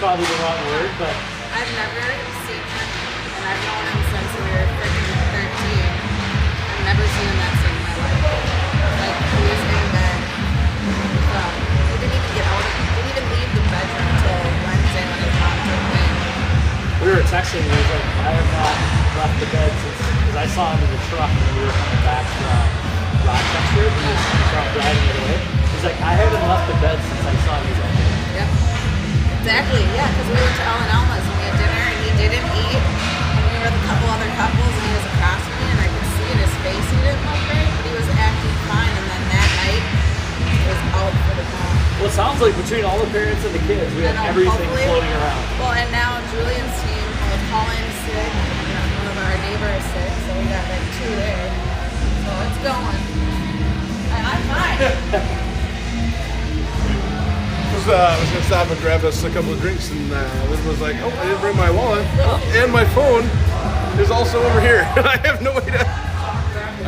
probably the wrong word, but I've never seen him, and I've known him since we were freaking 13. I've never seen him that sick in my life. Like, he was in bed. He didn't even get out. He didn't even leave the bedroom until Wednesday when his mom took him in. we were texting. He was like, I have not left the bed since, because I saw him in the truck when we were coming back from Rochester. He was driving it away. He's like, I haven't left the bed since I saw you guys. Yep. Exactly, yeah, because we went to Ellen Alma's and we had dinner and he didn't eat. And we were with a couple other couples and he was across from me and I could see in his face he didn't look great, but he was acting fine. And then that night, he was out for the count. Well, it sounds like between all the parents and the kids, we have everything floating around. Well, and now Julian's team, Colin's sick, and one of our neighbors is sick, so we got like 2 there. So it's going. I'm fine. I was going to stop and grab us a couple of drinks, and Liz was like, oh, I didn't bring my wallet, and my phone is also over here. I have no way to,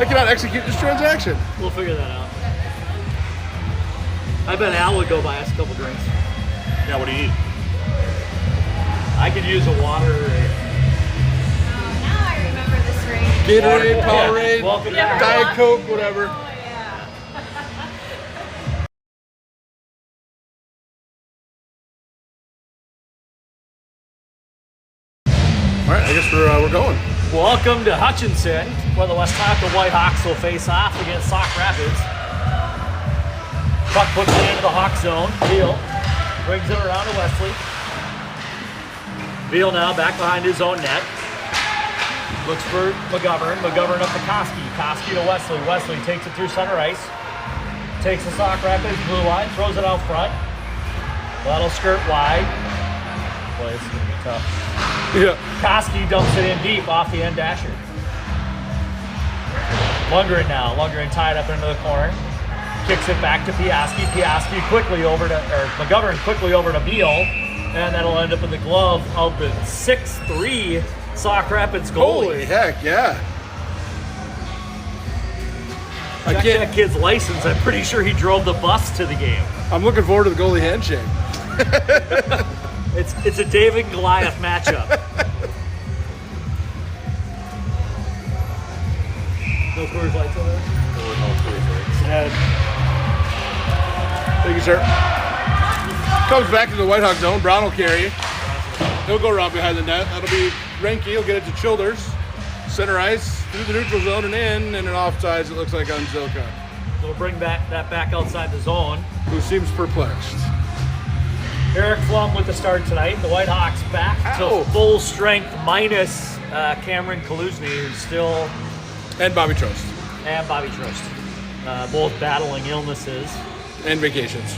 I cannot execute this transaction. We'll figure that out. I bet Al would go buy us a couple drinks. Yeah, what do you need? I could use a water. Now I remember this ring. Gatorade, Powerade, Welcome back. Diet Coke, whatever. All right, I guess we're going. Welcome to Hutchinson, where the Westonka Whitehawks will face off against Sauk Rapids. Puck puts it into the Hawk zone. Veal brings it around to Wesley. Veal now back behind his own net. Looks for McGovern. McGovern up to Koski. Koski to Wesley. Wesley takes it through center ice. Takes the Sauk Rapids blue line. Throws it out front. That'll skirt wide. Boy, this is going to be tough. Yeah. Koski dumps it in deep off the end dasher. Lundgren now. Lundgren tied up into the corner. Kicks it back to Piaski. Piaski quickly over to, or McGovern quickly over to Beal. And that'll end up in the glove of the 6'3" Sauk Rapids goalie. Holy heck, yeah. Check that kid's license. I'm pretty sure he drove the bus to the game. I'm looking forward to the goalie handshake. It's a David and Goliath matchup. No Coors Lights over there? No Coors Lights. Thank you, sir. Comes back to the Whitehawk zone. Brown will carry. He'll go around behind the net. That'll be Renke. He'll get it to Childers. Center ice, through the neutral zone and in, and an offsides, it looks like on Zilka. So we'll bring that back outside the zone. Who seems perplexed. Eric Flum with the start tonight. The Whitehawks back to full strength minus Cameron Kaluzny, who's still... And Bobby Trost. And Bobby Trost. Both battling illnesses. And vacations.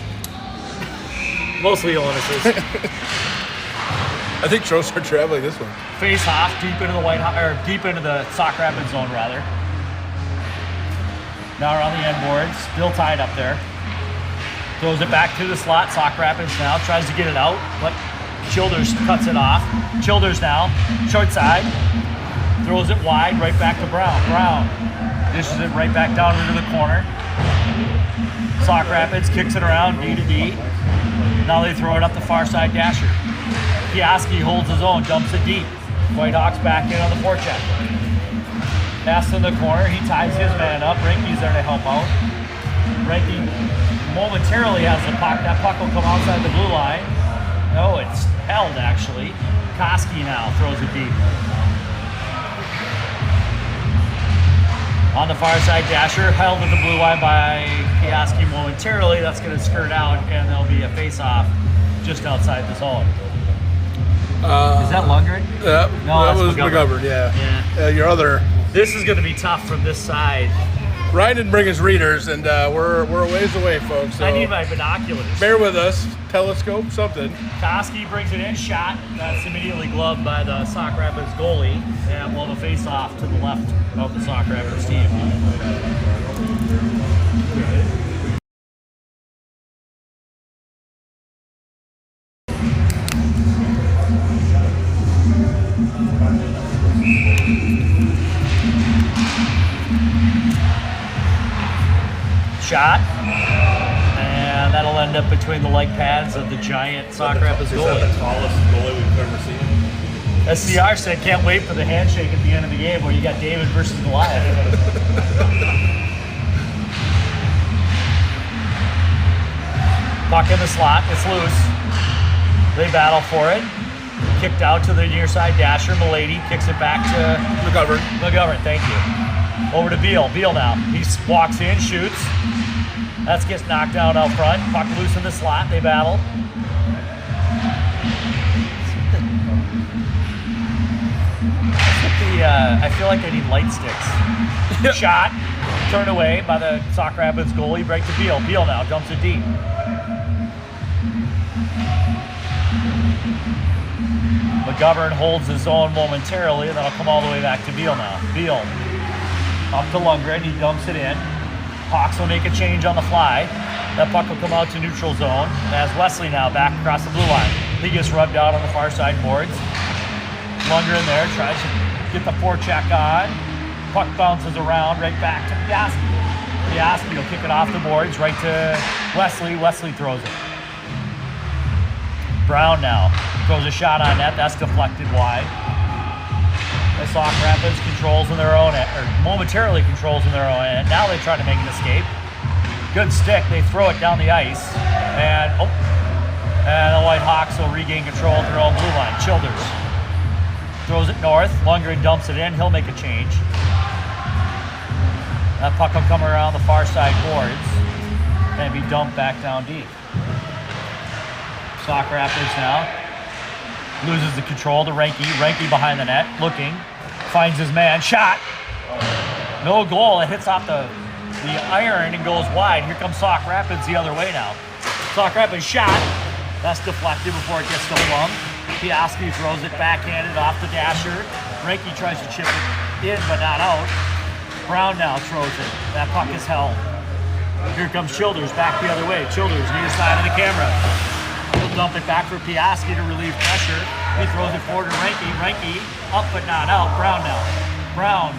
Mostly illnesses. I think Trost are traveling this one. Face off deep into the deep into the Sauk Rapids zone rather. Now around the end boards, still tied up there. Throws it back to the slot. Sauk Rapids now tries to get it out, but Childers cuts it off. Childers now, short side, throws it wide, right back to Brown. Brown dishes it right back down into the corner. Sauk Rapids kicks it around D to D. Now they throw it up the far side dasher. Piaski holds his own, dumps it deep. Whitehawks back in on the forecheck. Pass in the corner, he ties his man up. Renke's there to help out. Renke momentarily has the puck. That puck will come outside the blue line. No, it's held actually. Koski now throws it deep. On the far side, Dasher held at the blue line by Piaski momentarily. That's going to skirt out, and there'll be a face-off just outside the zone. Is that Lundgren? Yeah, No, that that's was McGovern. McGovern, yeah. Yeah. Your other... This is going to be tough from this side. Ryan didn't bring his readers, and we're a ways away, folks. So I need my binoculars. bear with us. Telescope, something. Koski brings it in, shot. That's immediately gloved by the Sauk Rapids goalie, and we'll have a face-off to the left of the Sauk Rapids team. Shot, and that'll end up between the leg pads of the giant Sauk Rapids Is that goalie. the tallest goalie we've ever seen? SCR said can't wait for the handshake at the end of the game where you got David versus Goliath. Puck in the slot, it's loose. They battle for it. Kicked out to the near side dasher. Milady kicks it back to McGovern, thank you. Over to Beal. Beal now. He walks in, shoots. That gets knocked down out front. Puck loose in the slot. They battle. I feel like I need light sticks. Shot. Turned away by the Sauk Rapids goalie. Break to Beal. Beal now dumps it deep. McGovern holds his own momentarily, and that'll come all the way back to Beal now. Beal up to Lundgren, he dumps it in. Hawks will make a change on the fly. That puck will come out to neutral zone. And as Wesley now back across the blue line. He gets rubbed out on the far side boards. Lundgren there tries to get the forecheck on. Puck bounces around right back to Piaski. Piaski will kick it off the boards right to Wesley. Wesley throws it. Brown now throws a shot on net. That's deflected wide. The Sauk Rapids controls in their own end, or momentarily controls in their own end. Now they try to make an escape. Good stick. They throw it down the ice, and the White Hawks will regain control at their own blue line. Childers throws it north. Lundgren dumps it in. He'll make a change. That puck will come around the far side boards and be dumped back down deep. Sauk Rapids now loses the control to Reinke. Reinke behind the net, looking, finds his man, shot. No goal. It hits off the iron and goes wide. Here comes Sauk Rapids the other way now. Sauk Rapids shot. That's deflected before it gets to Plum. Piaski throws it backhanded off the dasher. Reinke tries to chip it in, but not out. Brown now throws it. That puck is held. Here comes Childers back the other way. Childers near side of the camera. He'll dump it back for Piaski to relieve pressure. He throws it forward to Reinke. Reinke up but not out. Brown now. Brown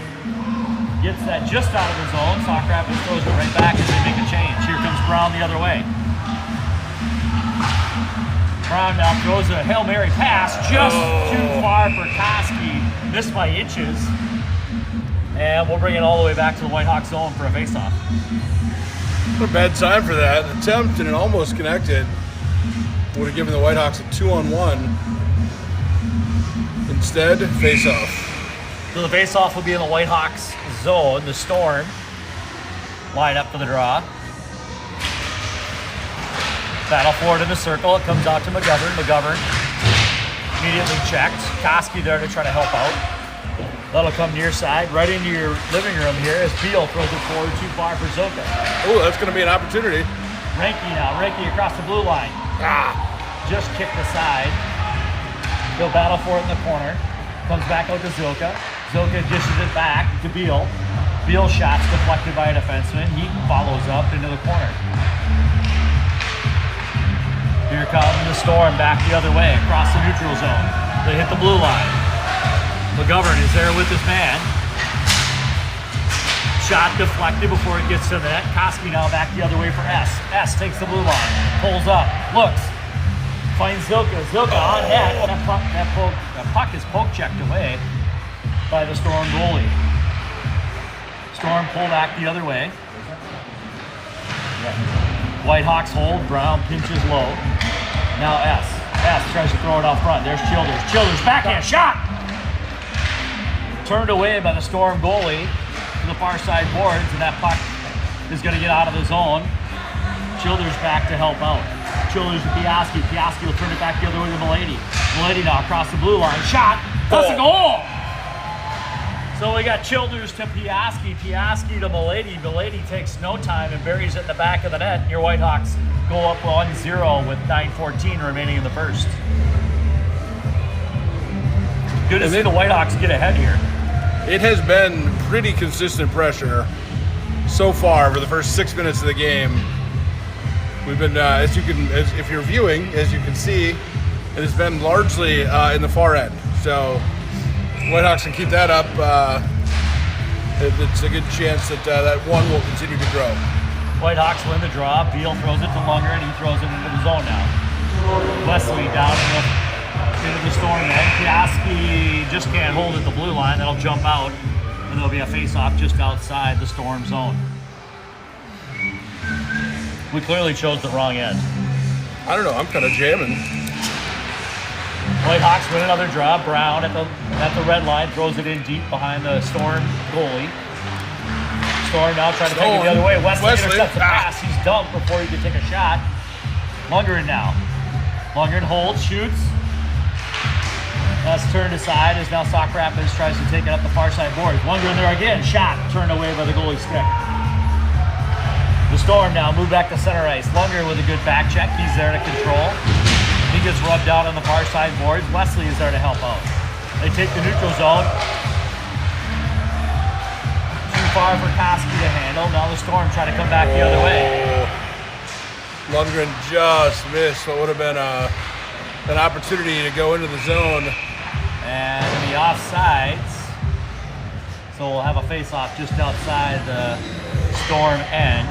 gets that just out of the zone. Sauk Rapids throws it right back as they make a change. Here comes Brown the other way. Brown now throws a Hail Mary pass just too far for Koski. Missed by inches. And we'll bring it all the way back to the White Hawks zone for a faceoff. What a bad time for that. Attempt and it almost connected. Would have given the White Hawks a 2-on-1. Instead, face-off. So the face-off will be in the White Hawks zone. The Storm line up for the draw. Battle forward in the circle. It comes out to McGovern. McGovern immediately checked. Koski there to try to help out. That'll come near side, right into your living room here as Beal throws it forward too far for Zoka. Oh, that's going to be an opportunity. Reinke now. Reinke across the blue line. Just kicked aside. He'll battle for it in the corner. Comes back out to Zoka. Zoka dishes it back to Beal. Beal shot's deflected by a defenseman. He follows up into the corner. Here comes the Storm back the other way across the neutral zone. They hit the blue line. McGovern is there with his man. Shot deflected before it gets to the net. Koski now back the other way for S. S takes the blue line, pulls up, looks, finds Zilka. Zilka on net. That puck is poke checked away by the Storm goalie. Storm pull back the other way. White Hawks hold. Brown pinches low. Now S. S tries to throw it out front. There's Childers. Childers backhand shot. Turned away by the Storm goalie to the far side boards, and that puck is going to get out of the zone. Childers back to help out. Childers to Piaski. Piaski will turn it back the other way to Milady. Milady now across the blue line. Shot. That's a goal. So we got Childers to Piaski. Piaski to Milady. Milady takes no time and buries it in the back of the net. And your White Hawks go up 1-0 with 9:14 remaining in the first. Good to see the White Hawks get ahead here. It has been pretty consistent pressure so far for the first 6 minutes of the game. We've been, if you're viewing, as you can see, it has been largely in the far end. So White Hawks can keep that up. It's a good chance that that one will continue to grow. Whitehawks win the draw. Beal throws it to Lunger, and he throws it into the zone now. Wesley down into the Storm end. Piaski just can't hold at the blue line. That'll jump out, and there'll be a face-off just outside the Storm zone. We clearly chose the wrong end. I don't know. I'm kind of jamming. Whitehawks win another draw. Brown at the red line throws it in deep behind the Storm goalie. Storm now trying to take it the other way. Wesley intercepts the pass. He's dumped before he can take a shot. Lundgren now. Lundgren holds, shoots. That's turned aside as now Sauk Rapids tries to take it up the far side boards. Lundgren there again. Shot turned away by the goalie stick. The Storm now move back to center ice. Lundgren with a good back check. He's there to control. He gets rubbed out on the far side boards. Wesley is there to help out. They take the neutral zone. Too far for Koski to handle. Now the Storm try to come back the other way. Lundgren just missed what would have been an opportunity to go into the zone. And the offsides. So we'll have a face-off just outside the Storm end.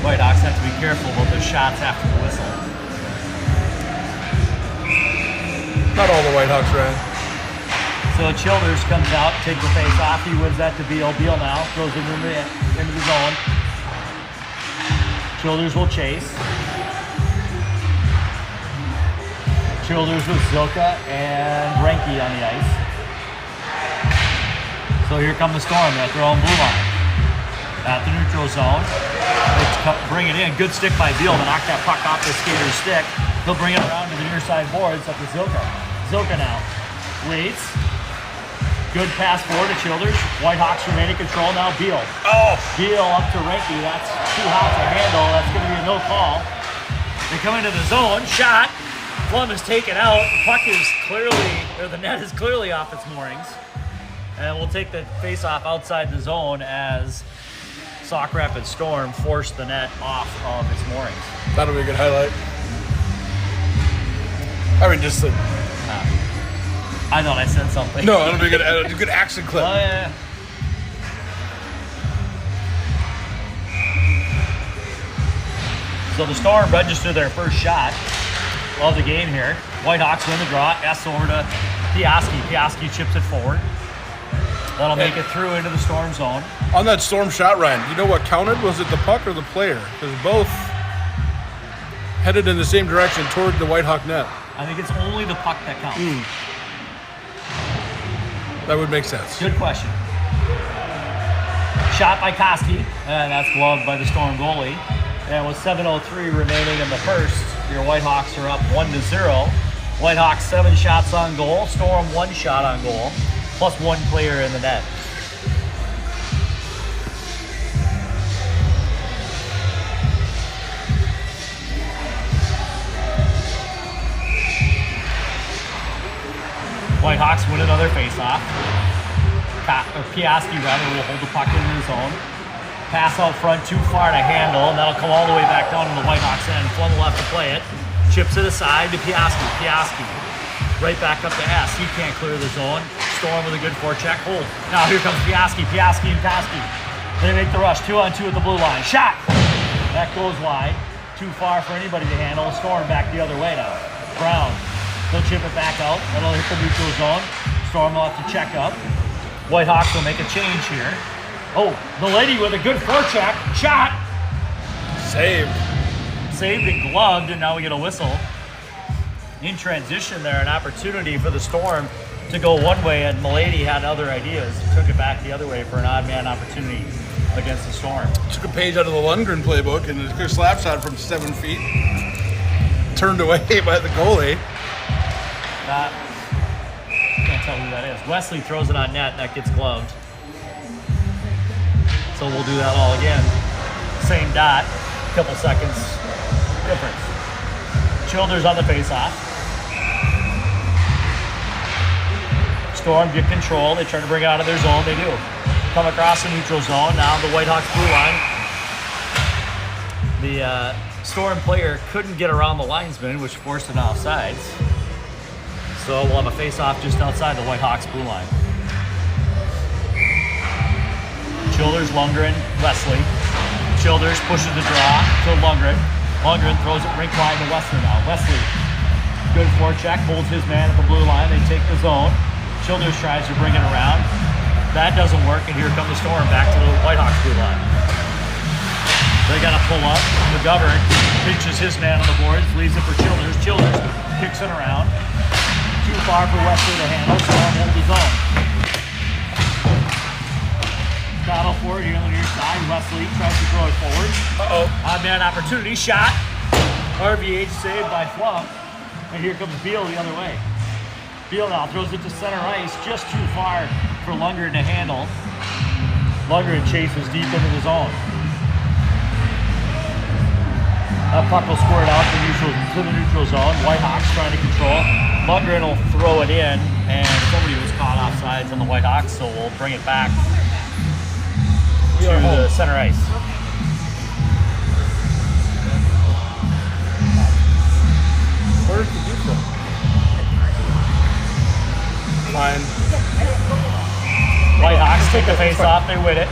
Whitehawks have to be careful about their shots after the whistle. Not all the Whitehawks ran. So Childers comes out, takes the face off. He wins that to Beal. Beal now throws it into the zone. Childers will chase. Childers with Zilka and Renke on the ice. So here come the Storm at their own blue line. At the neutral zone. They bring it in. Good stick by Beal to knock that puck off the skater's stick. He'll bring it around to the near side boards up to Zilka. Zilka now waits. Good pass forward to Childers. Whitehawks remain in control now. Beal. Oh! Beal up to Renke. That's too hot to handle. That's going to be a no call. They come into the zone. Shot. Plum is taken out. The puck is clearly, or the net is clearly off its moorings. And we'll take the face-off outside the zone as Sauk Rapids Storm forced the net off of its moorings. That'll be a good highlight. I mean, just I thought I said something. no, that'll be a good action clip. Oh, yeah. So the Storm registered their first shot of the game here. Whitehawks win the draw. S over to Piaski. Piaski chips it forward. That'll make it through into the Storm zone. On that Storm shot, Ryan, you know what counted? Was it the puck or the player? Because both headed in the same direction toward the Whitehawk net. I think it's only the puck that counts. That would make sense. Good question. Shot by Koski, and that's gloved by the Storm goalie. And with 7:03 remaining in the first, your Whitehawks are up 1-0. Whitehawks 7 shots on goal. Storm 1 shot on goal, plus 1 player in the net. Whitehawks win another faceoff. Piaski rather will hold the puck in his zone. Pass out front too far to handle, and that'll come all the way back down to the Whitehawks end. Flum will have to play it. Chips it aside to Piaski. Piaski right back up to S. He can't clear the zone. Storm with a good forecheck. Hold. Now here comes Piaski. Piaski and Koski. They make the rush. 2-on-2 at the blue line. Shot! That goes wide. Too far for anybody to handle. Storm back the other way now. Brown. He'll chip it back out. That'll hit the neutral zone. Storm will have to check up. Whitehawks will make a change here. Oh, the lady with a good forecheck. Shot! Saved. Saved and gloved, and now we get a whistle. In transition there, an opportunity for the Storm to go one way, and Milady had other ideas. Took it back the other way for an odd man opportunity against the Storm. Took a page out of the Lundgren playbook and a slap shot from 7 feet. Turned away by the goalie. Can't tell who that is. Wesley throws it on net, and that gets gloved. So we'll do that all again. Same dot, couple seconds difference. Childers on the faceoff. Storm get control. They try to bring it out of their zone. They do. Come across the neutral zone. Now the Whitehawks blue line. The Storm player couldn't get around the linesman, which forced an offsides. So we'll have a face-off just outside the Whitehawks blue line. Childers, Lundgren, Wesley. Childers pushes the draw to Lundgren. Lundgren throws it rink wide to Wesley now. Wesley, good forecheck, holds his man at the blue line. They take the zone. Childers tries to bring it around. That doesn't work, and here comes the Storm back to the Whitehawks blue line. They got to pull up. McGovern pinches his man on the boards, leaves it for Childers. Childers kicks it around. Too far for Wesley to handle. Storm holds his own. Battle for it here on the near side. Wesley tries to throw it forward. Odd man opportunity. Shot. RVH saved by Flum. And here comes Beal the other way. Beal now throws it to center ice. Just too far for Lundgren to handle. Lundgren chases deep into the zone. That puck will squirt out to the neutral zone. Whitehawks trying to control. Lundgren will throw it in, and somebody was caught offsides on the Whitehawks, so we'll bring it back to the center ice. Where's the pizza? Fine. Whitehawks take the face off, they win it.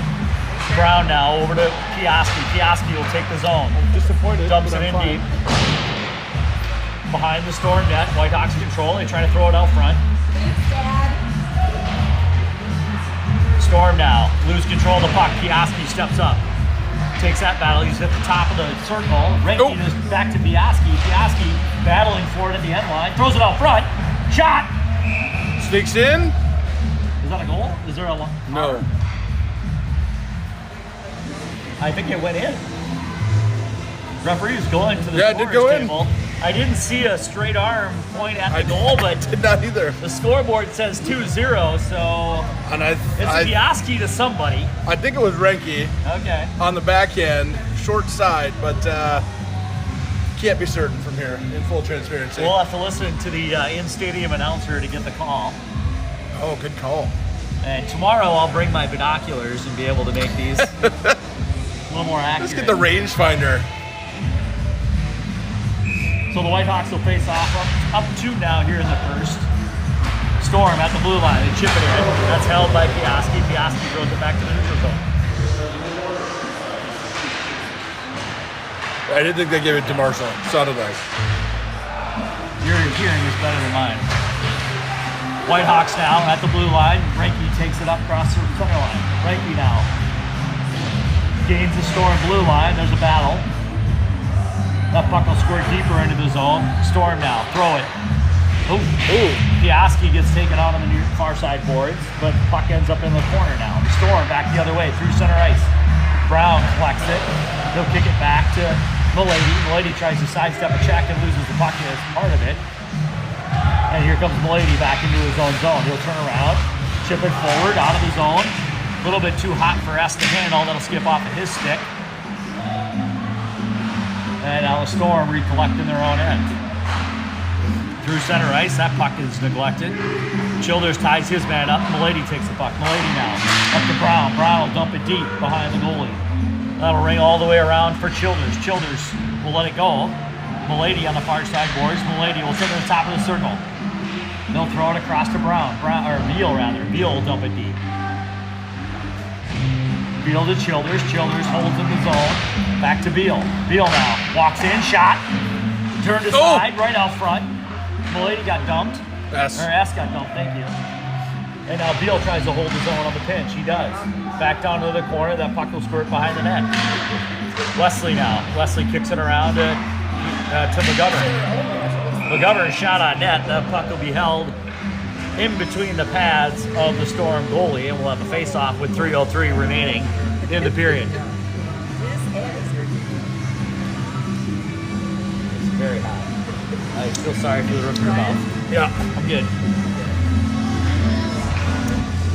Brown now over to Piaski. Piaski will take the zone. Disappointed. Dumps but it I'm in fine. deep. Behind the Storm net, Whitehawks control. They try to throw it out front. Storm now, lose control of the puck. Piaski steps up. Takes that battle. He's at the top of the circle. Rankin is back to Piaski. Piaski battling for it at the end line. Throws it out front. Shot! Sneaks in. Is that a goal? Is there a No. I think it went in. Referee was going to the Yeah, it did scorer's go in. table. I didn't see a straight arm point at the goal, but Did not either. the scoreboard says 2-0, so And it's Piaski to somebody. I think it was Renke Okay. on the backhand, short side, but can't be certain from here in full transparency. We'll have to listen to the in-stadium announcer to get the call. Oh, good call. And tomorrow I'll bring my binoculars and be able to make these a little more accurate. Let's get the rangefinder. So the Whitehawks will face off up 2 now here in the first. Storm at the blue line. They chip it in. That's held by Piaski. Piaski throws it back to the neutral zone. I didn't think they gave it to Marshall. Sounded like. Your hearing is better than mine. Whitehawks now at the blue line. Ranky takes it up across the center line. Ranky now gains the Storm blue line. There's a battle. That puck will squirt deeper into the zone. Storm now, throw it. Ooh. Piaski gets taken out on the near far side boards, but puck ends up in the corner now. The Storm back the other way through center ice. Brown collects it. He'll kick it back to Milady. Milady tries to sidestep a check and loses the puck as part of it. And here comes Milady back into his own zone. He'll turn around, chip it forward out of the zone. A little bit too hot for S to handle. That'll skip off of his stick. And now the Storm recollecting their own end. Through center ice, that puck is neglected. Childers ties his man up. Milady takes the puck. Milady now up to Brown. Brown will dump it deep behind the goalie. That'll ring all the way around for Childers. Childers will let it go. Milady on the far side boards. Milady will sit to the top of the circle. They'll throw it across to Brown. Beal rather. Beal will dump it deep. Beal to Childers. Childers holds in the zone. Back to Beal. Beal now walks in, shot. Turned aside, right out front. Milady got dumped. S. Or S got dumped, thank you. And now Beal tries to hold his own on the pinch. He does. Back down to the corner. That puck will squirt behind the net. Wesley now. Wesley kicks it around to McGovern. McGovern shot on net. That puck will be held in between the pads of the Storm goalie, and we'll have a face-off with 3:03 remaining in the period. It's very hot. I feel sorry for the roof of your mouth. Yeah. I'm good.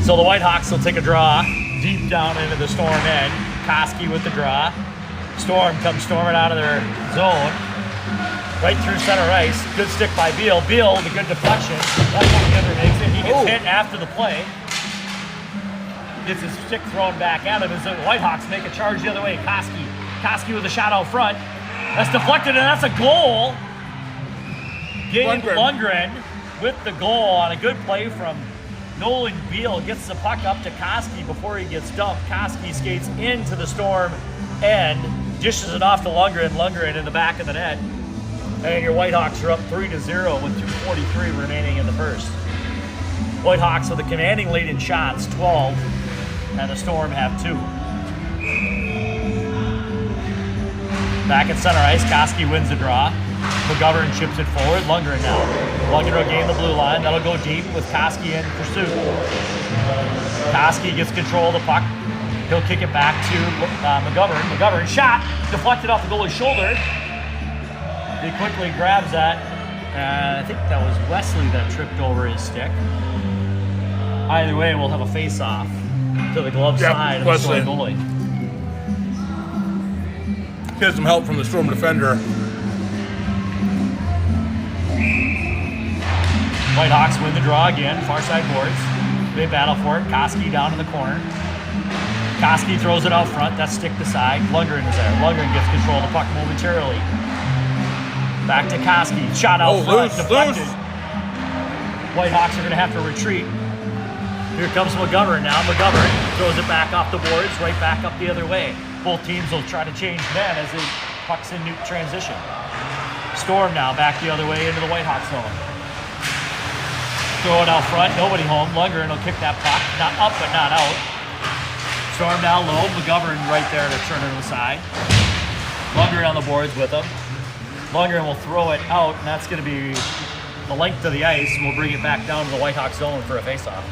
So the Whitehawks will take a draw deep down into the Storm end. Koski with the draw. Storm comes storming out of their zone. Right through center ice. Good stick by Beal. Beal with a good deflection. That puck never makes it. He gets hit after the play. Gets his stick thrown back at him as the Whitehawks make a charge the other way. Koski with a shot out front. That's deflected, and that's a goal. Gabe Lundgren with the goal on a good play from Nolan Beal gets the puck up to Koski before he gets dumped. Koski skates into the Storm end, dishes it off to Lundgren. Lundgren in the back of the net. And your Whitehawks are up 3-0 with 2:43 remaining in the first. Whitehawks with a commanding lead in shots, 12, and the Storm have 2. Back at center ice, Koski wins the draw. McGovern chips it forward. Lundgren now. Lundgren will gain the blue line. That'll go deep with Koski in pursuit. Koski gets control of the puck. He'll kick it back to McGovern. McGovern shot, deflected off the goalie's shoulder. He quickly grabs that. I think that was Wesley that tripped over his stick. Either way, we'll have a face-off to the glove side of the Storm goalie. Get some help from the Storm defender. Whitehawks win the draw again, far side boards. They battle for it. Koski down in the corner. Koski throws it out front. That's stick to side. Lundgren is there. Lundgren gets control of the puck momentarily. Back to Koski. Shot out front. Deflected. Whitehawks are going to have to retreat. Here comes McGovern now. McGovern throws it back off the boards, right back up the other way. Both teams will try to change men as the puck's in new transition. Storm now back the other way into the Whitehawks zone. Throw it out front, nobody home. Lundgren will kick that puck, not up but not out. Storm down low, McGovern right there to turn it aside. Lundgren on the boards with him. Lundgren will throw it out, and that's going to be the length of the ice, and we'll bring it back down to the Whitehawks zone for a faceoff.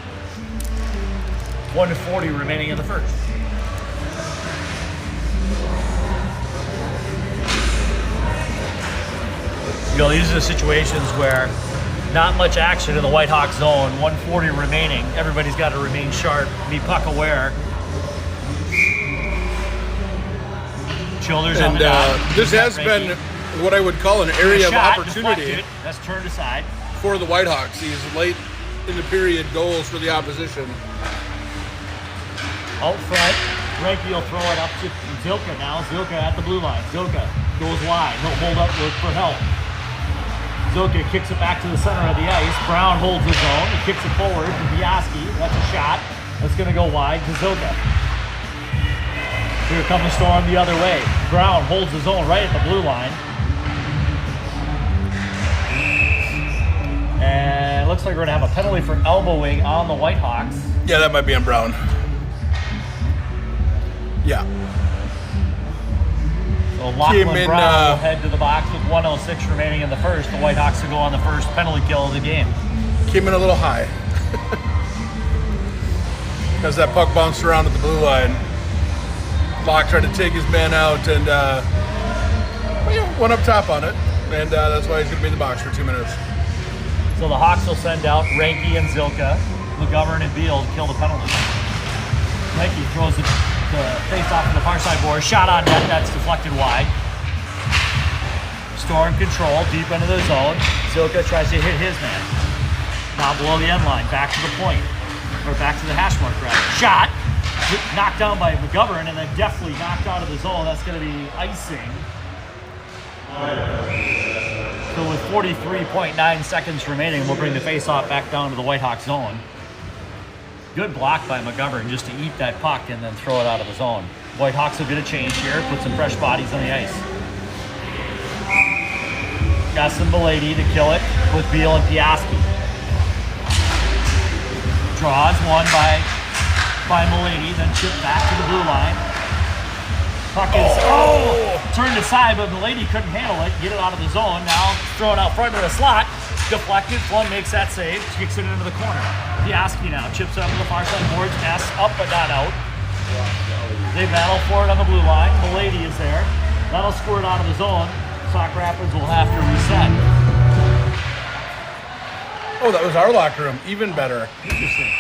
1:40 remaining in the first. You know, these are the situations where not much action in the Whitehawks zone, 1:40 remaining. Everybody's got to remain sharp, be puck aware. Childers And this has been what I would call an area of opportunity. Deflected. That's turned aside. For the Whitehawks. These late in the period goals for the opposition. Out front, Frankie will throw it up to Zilka now. Zilka at the blue line. Zilka goes wide. He'll hold up for help. Zilka kicks it back to the center of the ice. Brown holds his own. He kicks it forward to Biaski. That's a shot. That's going to go wide to Zilka. Here comes the Storm the other way. Brown holds his own right at the blue line. And it looks like we're going to have a penalty for elbowing on the Whitehawks. Yeah, that might be on Brown. Yeah. So Lachlan Brown will head to the box with 1:06 remaining in the first. The Whitehawks will go on the first penalty kill of the game. Came in a little high. Because that puck bounced around at the blue line. Locke tried to take his man out and went up top on it. And that's why he's going to be in the box for 2 minutes. So the Hawks will send out Ranky and Zilka, McGovern and Beal to kill the penalty. Ranky throws the face off to the far side board. Shot on net, that's deflected wide. Storm control, deep into the zone. Zilka tries to hit his man. Now below the end line, back to the point. Or back to the hash mark, rather. Shot! Knocked down by McGovern and then deftly knocked out of the zone. That's going to be icing. So with 43.9 seconds remaining, we'll bring the face-off back down to the Whitehawks zone. Good block by McGovern just to eat that puck and then throw it out of the zone. Whitehawks will get a change here, put some fresh bodies on the ice. Got some Belady to kill it with Beal and Piaski. Draws one by Belady, then chipped back to the blue line. Puck is turned aside, but Belady couldn't handle it. Get it out of the zone. Now throw it out front of the slot. Deflected. Flynn makes that save. Kicks it into the corner. Piaski now chips it up to the far side boards. S up but not out. They battle for it on the blue line. Belady is there. That'll squirt out of the zone. Sauk Rapids will have to reset. Oh, that was our locker room. Even better. Interesting.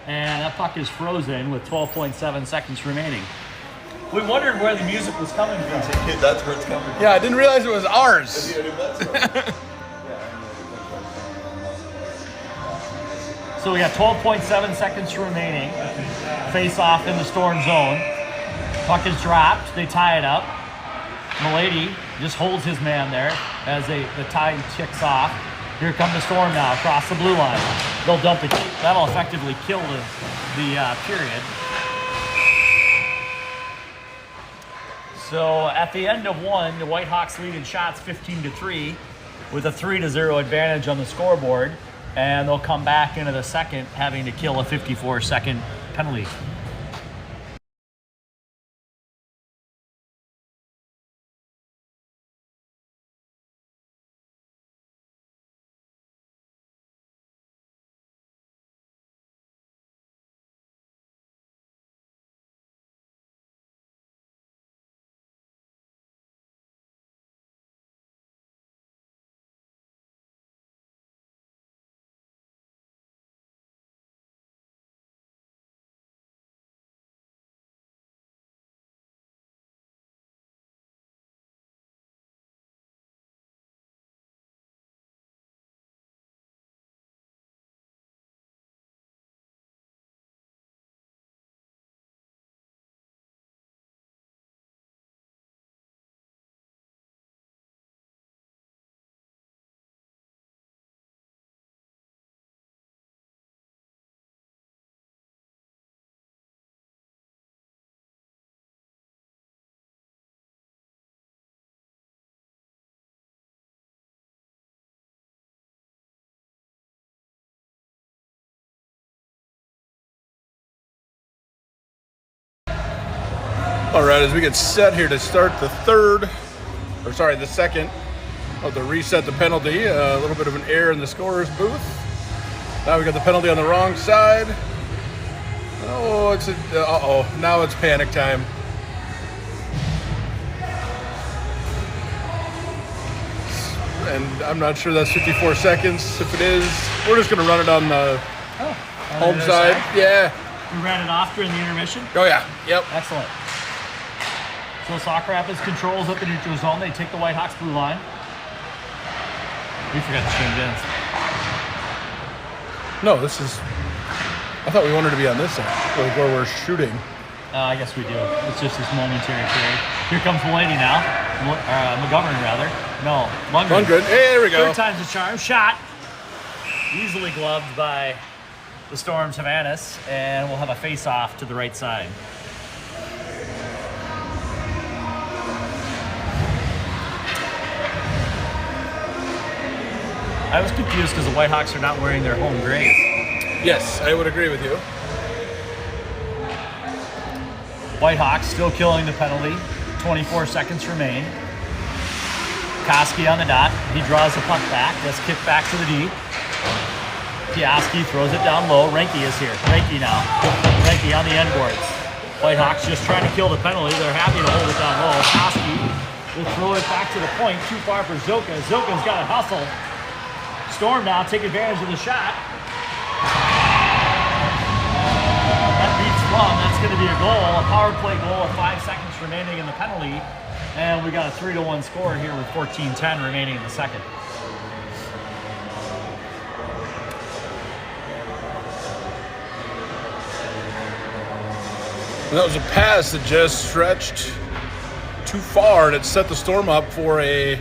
And that puck is frozen with 12.7 seconds remaining. We wondered where the music was coming from. That's where it's coming from. Yeah, I didn't realize it was ours. So we got 12.7 seconds remaining. Face off in the Storm zone. Puck is dropped. They tie it up. Belady just holds his man there as the tie ticks off. Here come the Storm now across the blue line. They'll dump the key. That'll effectively kill the period. So at the end of one, the Whitehawks lead in shots 15-3 with a 3-0 advantage on the scoreboard. And they'll come back into the second having to kill a 54-second penalty. All right, as we get set here to start the second of the reset the penalty, a little bit of an error in the scorer's booth. Now we got the penalty on the wrong side. Oh, now it's panic time. And I'm not sure that's 54 seconds. If it is, we're just gonna run it on the home side. Yeah. We ran it off during the intermission. Oh yeah, yep. Excellent. So Sauk Rapids controls at the neutral zone. They take the Whitehawks blue line. We forgot to change ends. No, this is, I thought we wanted to be on this side, like where we're shooting. I guess we do. It's just this momentary period. Here comes the lady now. McGovern, rather. No, Lundgren. Lundgren. Hey, there we go. Third time's a charm. Shot. Easily gloved by the Storm's Havanis. And we'll have a face-off to the right side. I was confused because the Whitehawks are not wearing their home grays. Yes, I would agree with you. Whitehawks still killing the penalty. 24 seconds remain. Koski on the dot. He draws the puck back. Let's kick back to the D. Piaski throws it down low. Renke is here. Renke now. Renke on the end boards. Whitehawks just trying to kill the penalty. They're happy to hold it down low. Koski will throw it back to the point. Too far for Zoka. Zoka's got to hustle. Storm now take advantage of the shot. That beats Plum. That's going to be a goal. A power play goal with 5 seconds remaining in the penalty. And we got a 3-1 score here with 14:10 remaining in the second. And that was a pass that just stretched too far, and it set the Storm up for a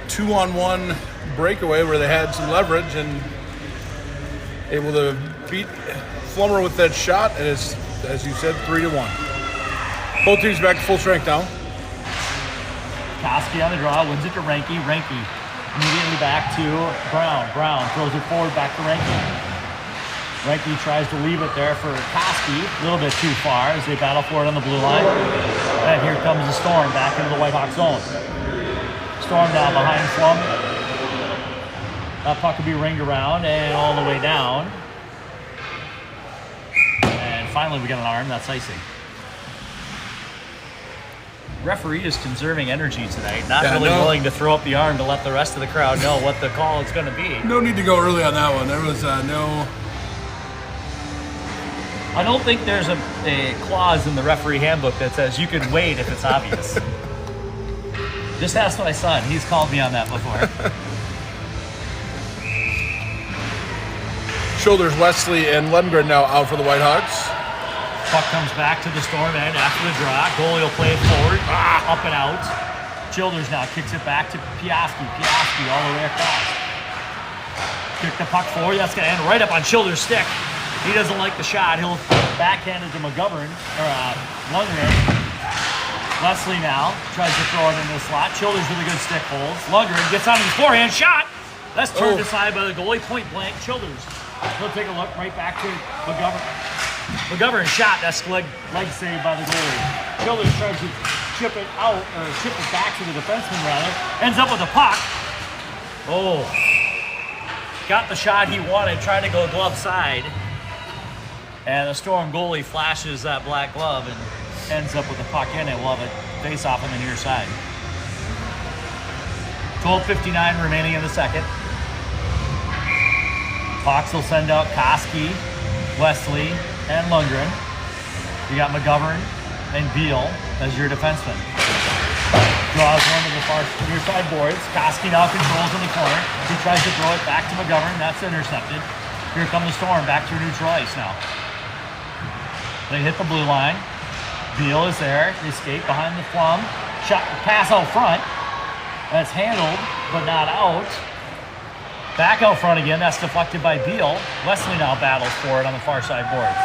2-on-1 breakaway where they had some leverage and able to beat Flummer with that shot, and it's, as you said, 3-1. Both teams back to full strength now. Koski on the draw, wins it to Renke. Renke immediately back to Brown. Brown throws it forward back to Renke. Renke tries to leave it there for Koski, a little bit too far as they battle for it on the blue line. And here comes the Storm back into the Whitehawk zone. Storm now behind Flum. That puck will be ringed around and all the way down. And finally we got an arm, that's icing. Referee is conserving energy tonight, not really willing to throw up the arm to let the rest of the crowd know what the call is going to be. No need to go early on that one. There was no... I don't think there's a clause in the referee handbook that says you can wait if it's obvious. Just ask my son. He's called me on that before. Shoulders Wesley and Lundgren now out for the Whitehawks. Puck comes back to the Storm end after the draw. Goalie will play it forward, up and out. Childers now kicks it back to Piaski. Piaski all the way across. Kick the puck forward. That's going to end right up on Childers' stick. He doesn't like the shot. He'll backhand it to McGovern, or Lundgren. Wesley now tries to throw it into the slot. Childers with a good stick holds. Lundgren gets on his forehand shot. That's turned aside by the goalie. Point blank, Childers. He'll take a look right back to McGovern. McGovern shot. That's leg save by the goalie. Childers tries to chip it out, or chip it back to the defenseman rather. Ends up with the puck. Oh. Got the shot he wanted, trying to go glove side. And the Storm goalie flashes that black glove and ends up with the puck in it. We'll have a face-off on the near side. 12:59 remaining in the second. Fox will send out Koski, Wesley, and Lundgren. You got McGovern and Beal as your defensemen. Draws one to the far near side boards. Koski now controls in the corner. He tries to throw it back to McGovern. That's intercepted. Here come the Storm back to neutral ice now. They hit the blue line. Beal is there. They skate behind the plum. Shot pass out front. That's handled, but not out. Back out front again. That's deflected by Beal. Wesley now battles for it on the far side boards.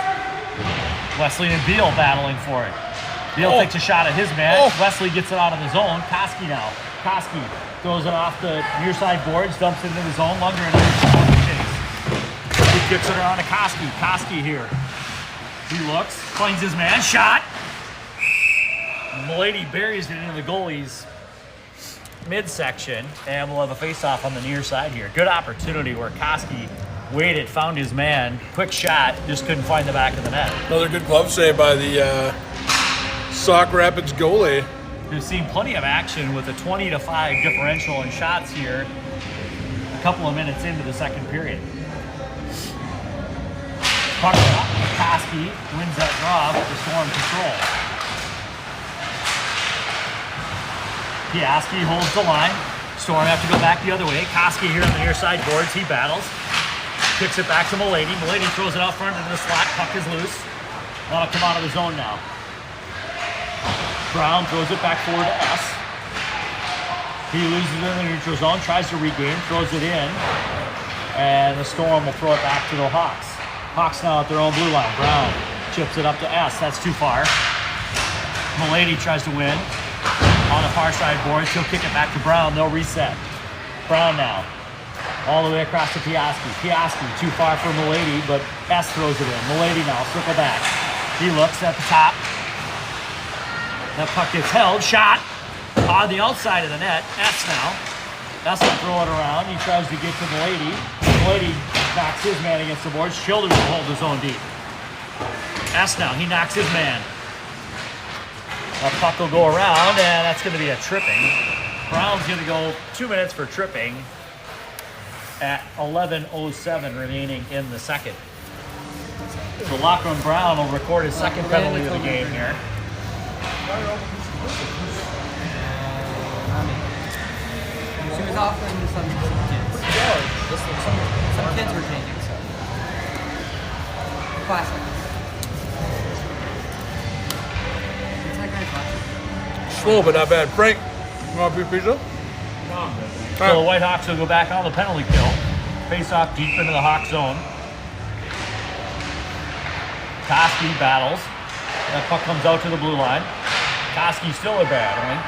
Wesley and Beal battling for it. Beal takes a shot at his man. Wesley gets it out of the zone. Koski now. Koski throws it off the near side boards, dumps it into the zone. Lundgren on the chase. He kicks it around to Koski. Koski here. He looks, finds his man, shot. Milady buries it into the goalie's midsection, and we'll have a face-off on the near side here. Good opportunity where Koski waited, found his man, quick shot, just couldn't find the back of the net. Another good glove save by the Sauk Rapids goalie. We've seen plenty of action with a 20-5 differential in shots here a couple of minutes into the second period. Puck up. Koski wins that draw with the Storm control. Piaski holds the line. Storm have to go back the other way. Koski here on the near side boards. He battles. Kicks it back to Milady. Milady throws it out front into the slot. Puck is loose. That'll come out of the zone now. Brown throws it back forward to S. He loses it in the neutral zone. Tries to regain. Throws it in. And the Storm will throw it back to the Hawks. Hawks now at their own blue line. Brown chips it up to S. That's too far. Milady tries to win. On the far side boards, he'll kick it back to Brown. They'll reset. Brown now. All the way across to Piaski. Piaski too far for Milady, but S throws it in. Milady now, circle back. He looks at the top. That puck gets held. Shot on the outside of the net. S now. S will throw it around. He tries to get to Milady. Milady knocks his man against the boards. Childers will hold his own deep. S now. He knocks his man. That puck will go around, and that's going to be a tripping. Brown's going to go 2 minutes for tripping at 11:07 remaining in the second. So Lachlan Brown will record his second penalty of the game here. She was offering some kids. Some kids were changing, so. Classic. It's like our classic. Slow, but not bad. Frank, you want a pizza? So the White Hawks will go back on the penalty kill. Face off deep into the Hawk zone. Koski battles. That puck comes out to the blue line. Koski still a battling.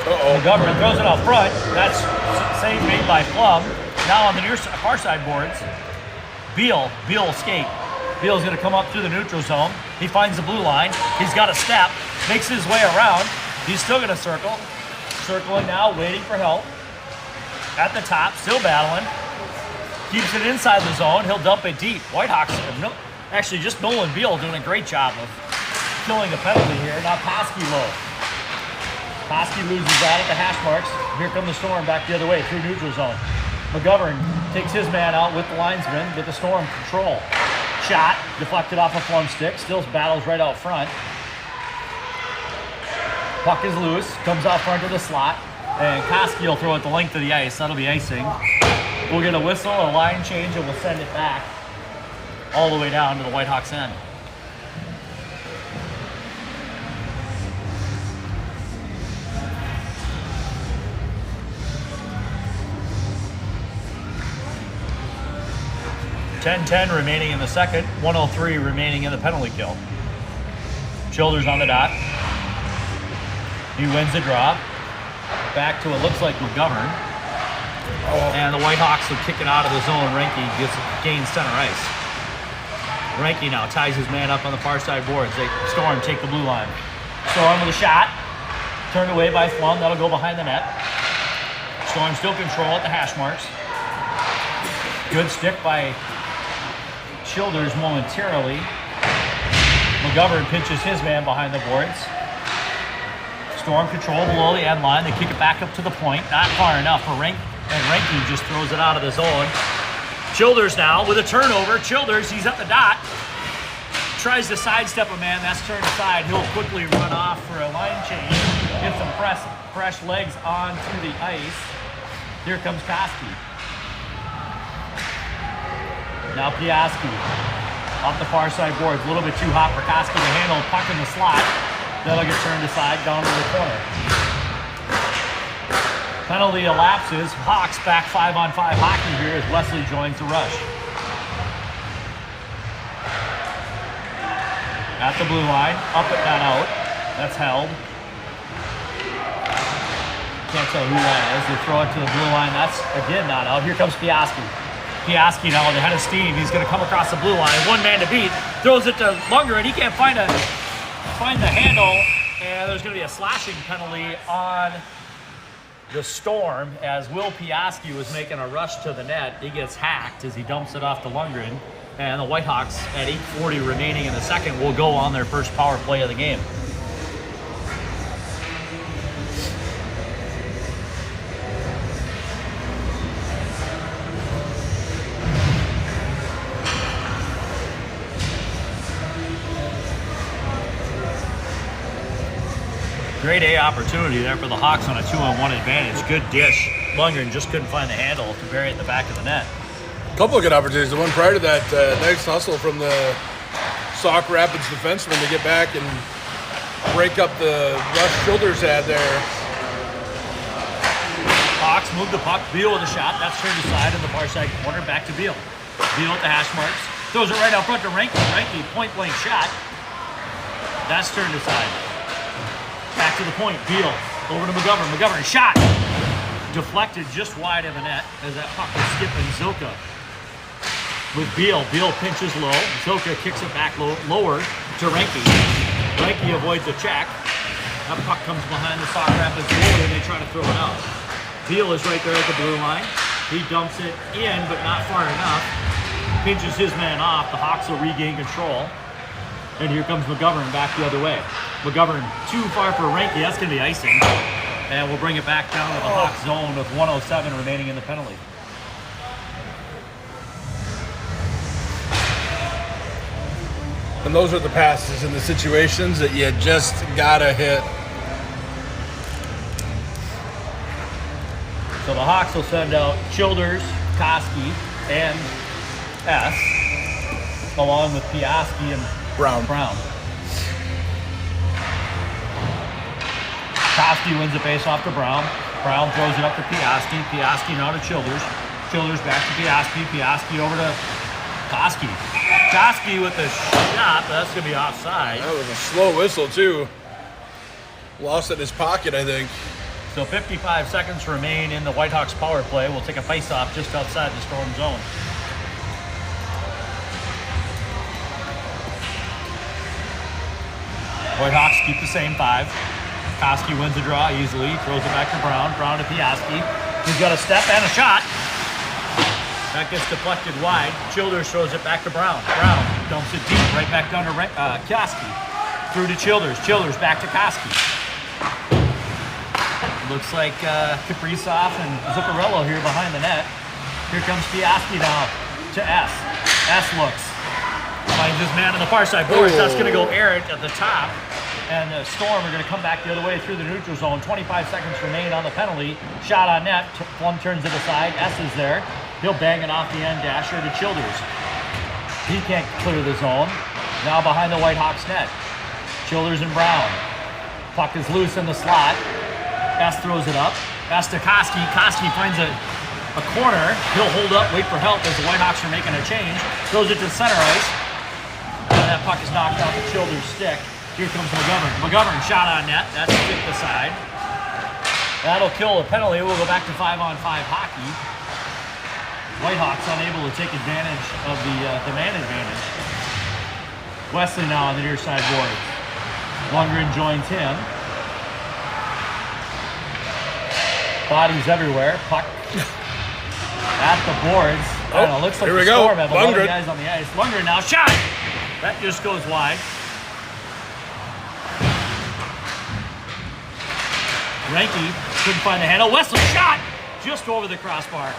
McGovern throws it out front. That's save made by Plum. Now on the near far side boards, Beal will skate. Beal's going to come up through the neutral zone. He finds the blue line. He's got a step. Makes his way around. He's still going to circle. Circling now, waiting for help. At the top, still battling. Keeps it inside the zone. He'll dump it deep. Whitehawks, actually just Nolan Beal doing a great job of killing a penalty here. Now Koski low. Koski loses that at the hash marks. Here come the Storm back the other way through neutral zone. McGovern takes his man out with the linesman, but the Storm control. Shot, deflected off a plum stick. Still battles right out front. Puck is loose, comes out front of the slot, and Koski will throw it the length of the ice. That'll be icing. We'll get a whistle, a line change, and we'll send it back all the way down to the Whitehawks end. 10-10 remaining in the second, 103 remaining in the penalty kill. Childers on the dot. He wins the draw. Back to it looks like McGovern. And the Whitehawks will kick it out of the zone. Renke gains center ice. Renke now ties his man up on the far side boards. They Storm take the blue line. Storm with a shot. Turned away by Flum. That'll go behind the net. Storm still control at the hash marks. Good stick by Childers momentarily. McGovern pinches his man behind the boards. Storm control below the end line. They kick it back up to the point. Not far enough for Renke. And Renke just throws it out of the zone. Childers now with a turnover. Childers, he's at the dot. Tries to sidestep a man. That's turned aside. He'll quickly run off for a line change. Get some fresh legs onto the ice. Here comes Koski. Now Piaski. Off the far side boards. A little bit too hot for Koski to handle. Puck in the slot. That'll get turned aside down to the corner. Penalty elapses. Hawks back 5-on-5 hockey here as Wesley joins the rush. At the blue line, up and not out. That's held. Can't tell who that is. They throw it to the blue line. That's again not out. Here comes Piaski. Piaski now on the head of steam. He's going to come across the blue line. One man to beat. Throws it to Lunger, and he can't find the handle. And there's going to be a slashing penalty on the Storm as Will Piaski was making a rush to the net. He gets hacked as he dumps it off to Lundgren. And the Whitehawks at 8:40 remaining in the second will go on their first power play of the game. Great A opportunity there for the Hawks on a 2-on-1 advantage. Good dish. Lundgren just couldn't find the handle to bury it in the back of the net. A couple of good opportunities. The one prior to that, nice hustle from the Sauk Rapids defenseman to get back and break up the rush Childers had there. Hawks move the puck. Beal with a shot. That's turned aside in the far side corner. Back to Beal. Beal at the hash marks. Throws it right out front to Renke. Renke, point blank shot. That's turned aside. Back to the point. Beal over to McGovern. McGovern shot. Deflected just wide of the net as that puck was skipping Zilka. With Beal. Beal pinches low. Zilka kicks it back lower to Renke. Renke avoids a check. That puck comes behind the Sauk Rapids goalie and they try to throw it out. Beal is right there at the blue line. He dumps it in, but not far enough. Pinches his man off. The Hawks will regain control. And here comes McGovern back the other way. McGovern too far for Renke. That's going to be icing. And we'll bring it back down to the Hawks zone with 1:07 remaining in the penalty. And those are the passes and the situations that you just gotta hit. So the Hawks will send out Childers, Koski, and S, along with Piaski and Brown. Koski wins the face off to Brown. Brown throws it up to Piaski. Piaski now to Childers. Childers back to Piaski. Piaski over to Koski. Koski with the shot, but that's going to be offside. That was a slow whistle, too. Lost it in his pocket, I think. So 55 seconds remain in the Whitehawks power play. We'll take a face-off just outside the Storm zone. Whitehawks keep the same 5. Koski wins the draw easily. Throws it back to Brown. Brown to Piaski. He's got a step and a shot. That gets deflected wide. Childers throws it back to Brown. Brown dumps it deep right back down to Koski. Through to Childers. Childers back to Koski. Looks like Kaprizov and Zuccarello here behind the net. Here comes Piaski now to S. S looks. Finds his man on the far side boards. That's going to go errant at the top. And the Storm are going to come back the other way through the neutral zone. 25 seconds remain on the penalty. Shot on net. Plum turns it aside. S is there. He'll bang it off the end dasher to Childers. He can't clear the zone. Now behind the Whitehawks net. Childers and Brown. Puck is loose in the slot. S throws it up. S to Koski. Koski finds a a corner. He'll hold up, wait for help as the Whitehawks are making a change. Throws it to center ice. And that puck is knocked off the Childers' stick. Here comes McGovern. McGovern shot on net. That's kicked aside. That'll kill a penalty. We'll go back to 5-on-5 hockey. Whitehawks unable to take advantage of the man advantage. Wesley now on the near side board. Lundgren joins him. Bodies everywhere. Puck at the boards. I don't know, looks like here the we go. Storm have a lot of Lundgren. guys on the ice. Lundgren now shot. That just goes wide. Ranky couldn't find the handle. Wesley shot just over the crossbar.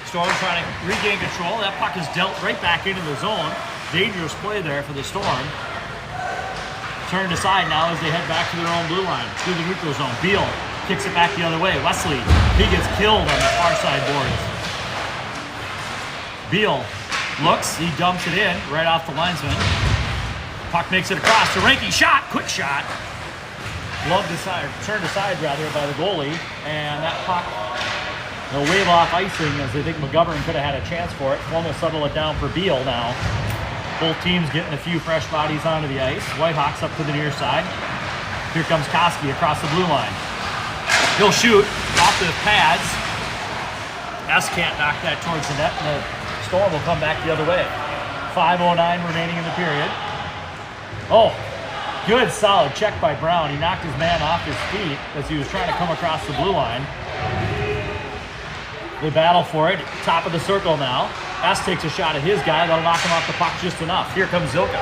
Storm trying to regain control. That puck is dealt right back into the zone. Dangerous play there for the Storm. Turned aside now as they head back to their own blue line. Through the neutral zone. Beal kicks it back the other way. Wesley, he gets killed on the far side boards. Beal looks, he dumps it in right off the linesman. Puck makes it across to Ranky. Shot, quick shot. Turned aside rather by the goalie. And that puck will wave off icing as they think McGovern could have had a chance for it. Flum will settle it down for Beal now. Both teams getting a few fresh bodies onto the ice. Whitehawks up to the near side. Here comes Koski across the blue line. He'll shoot off the pads. S can't knock that towards the net, and the Storm will come back the other way. 5:09 remaining in the period. Oh, good solid check by Brown. He knocked his man off his feet as he was trying to come across the blue line. They battle for it. Top of the circle now. S takes a shot at his guy. That'll knock him off the puck just enough. Here comes Zilka.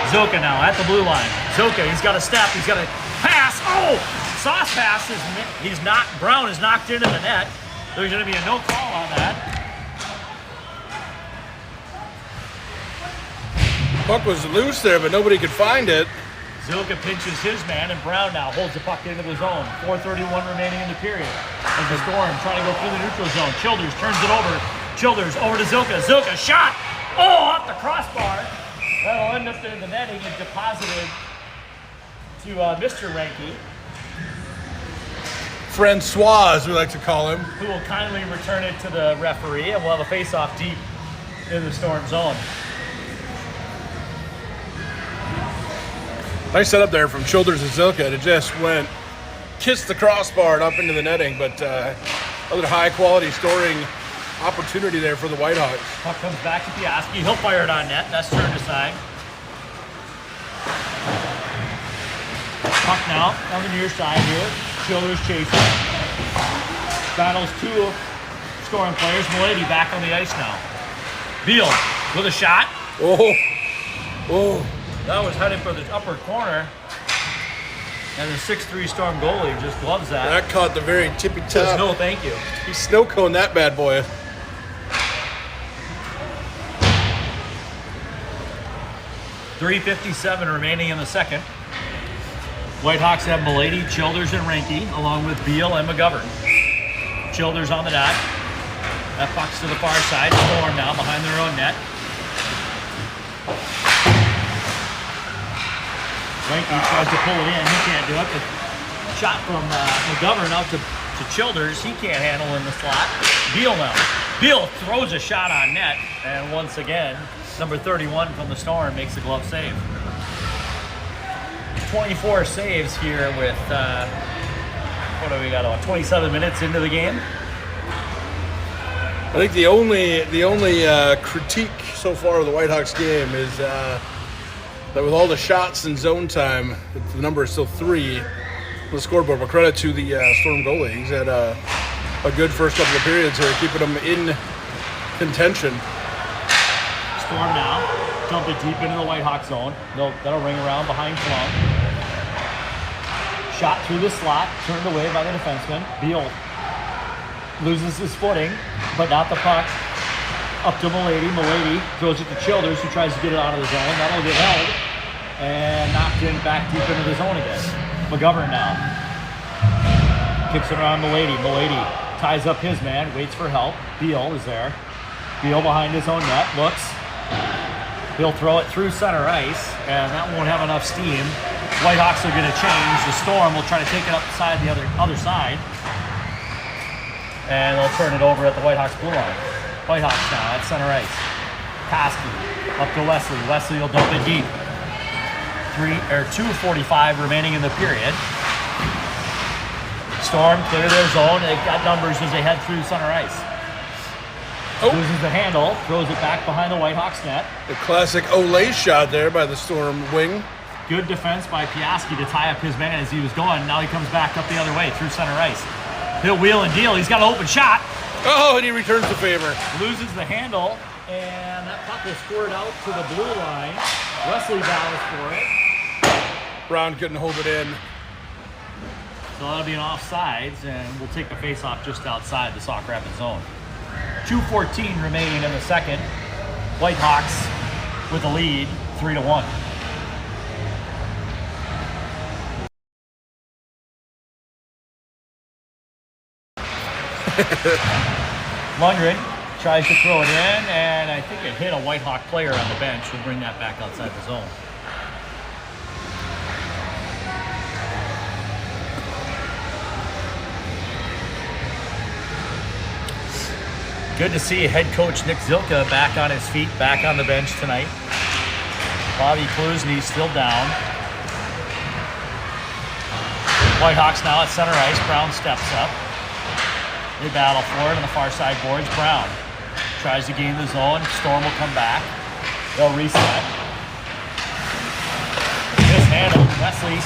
Zilka now at the blue line. Zilka, he's got a step. He's got a pass. Oh! Sauce pass. He's not. Brown is knocked into the net. There's going to be a no call on that. Puck was loose there, but nobody could find it. Zilka pinches his man, and Brown now holds the puck into the zone. 4:31 remaining in the period. As the Storm trying to go through the neutral zone. Childers turns it over. Childers over to Zilka. Zilka shot. Oh, off the crossbar. That'll end up in the netting and deposited to Mr. Ranky, Francois, as we like to call him. who will kindly return it to the referee, and we'll have a face-off deep in the Storm zone. Nice setup there from Childers and Zilka. It just went, kissed the crossbar and up into the netting, but other high-quality scoring opportunity there for the Whitehawks. Puck comes back to Piaski. He'll fire it on net. That's turned aside. Puck now on the near side here. Childers chasing. Battles two scoring players. Milady back on the ice now. Beal with a shot. Oh, That was headed for the upper corner. And the 6'3" Storm goalie just gloves that. that caught the very tippy Says top. no thank you. He snow coned that bad boy. .357 remaining in the second. Whitehawks have Milady, Childers, and Ranky, along with Beal and McGovern. Childers on the dot. That puck's to the far side. Storm now behind their own net. Ranky tries to pull it in. He can't do it. The shot from McGovern out to Childers. He can't handle in the slot. Beal now. Beal throws a shot on net. And once again, number 31 from the Storm makes a glove save. 24 saves here with, what do we got on? 27 minutes into the game. I think the only critique so far of the Whitehawks game is that with all the shots in zone time, the number is still 3 on the scoreboard. But credit to the Storm goalie. He's had a good first couple of periods here, keeping them in contention. Storm now, dump it deep into the Whitehawk zone. That'll ring around behind Flum. Shot through the slot, turned away by the defenseman. Beal loses his footing, but not the puck. Up to Milady. Milady throws it to Childers, who tries to get it out of the zone. That'll get held and knocked in back deep into the zone again. McGovern now kicks it around Milady. Milady ties up his man, waits for help. Beal is there. Beal behind his own net, looks. He'll throw it through center ice, and that won't have enough steam. Whitehawks are going to change. The Storm will try to take it up the other side. And they'll turn it over at the Whitehawks blue line. Whitehawks now at center ice. Koski up to Wesley. Wesley will dump it deep. 2:45 remaining in the period. Storm clear their zone. They've got numbers as they head through center ice. Loses the handle, throws it back behind the Whitehawks net. The classic Olay shot there by the Storm wing. Good defense by Piaski to tie up his man as he was going. Now he comes back up the other way through center ice. He'll wheel and deal. He's got an open shot. Oh, and he returns the favor. Loses the handle, and that puck will squirt out to the blue line. Wesley battles for it. Brown couldn't hold it in. So that'll be an offsides, and we'll take the face-off just outside the Sauk Rapids zone. 2:14 remaining in the second. Whitehawks with a lead, 3-1. Lundgren tries to throw it in, and I think it hit a Whitehawk player on the bench. We'll bring that back outside the zone. Good to see head coach Nick Zilka back on his feet, back on the bench tonight. Bobby Klusny still down. Whitehawks now at center ice. Brown steps up. They battle for it on the far side boards. Brown tries to gain the zone. Storm will come back. They'll reset. Mishandled. Wesley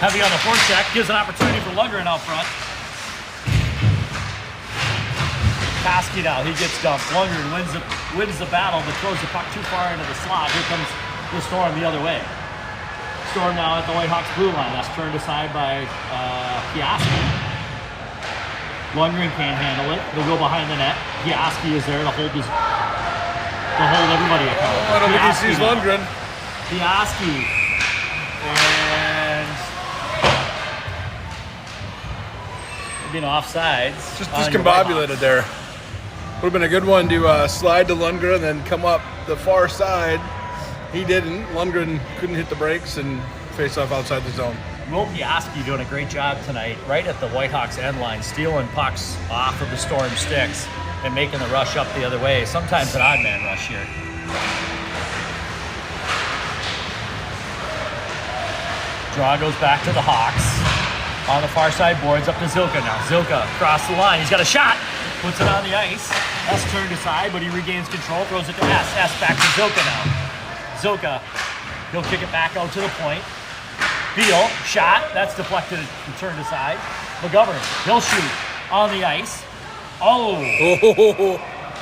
heavy on the forecheck. Gives an opportunity for Lundgren out front. Koski now, he gets dumped. Lundgren wins the battle, but throws the puck too far into the slot. Here comes the Storm the other way. Storm now at the Whitehawks blue line. That's turned aside by Piaski. Lundgren can't handle it. They'll go behind the net. Piaski is there to hold everybody accountable. I don't think he sees Lundgren. Piaski. And being offsides. Just discombobulated there. Would have been a good one to slide to Lundgren and then come up the far side. He didn't. Lundgren couldn't hit the brakes and face off outside the zone. Will Piaski doing a great job tonight, right at the Whitehawks end line, stealing pucks off of the Storm sticks and making the rush up the other way. Sometimes an odd man rush here. Draw goes back to the Hawks. On the far side boards, up to Zilka now. Zilka across the line. He's got a shot. Puts it on the ice. S turned aside, but he regains control. Throws it to S. S back to Zilka now. Zilka, he'll kick it back out to the point. Beal, shot. That's deflected and turned aside. McGovern, he'll shoot on the ice. Oh!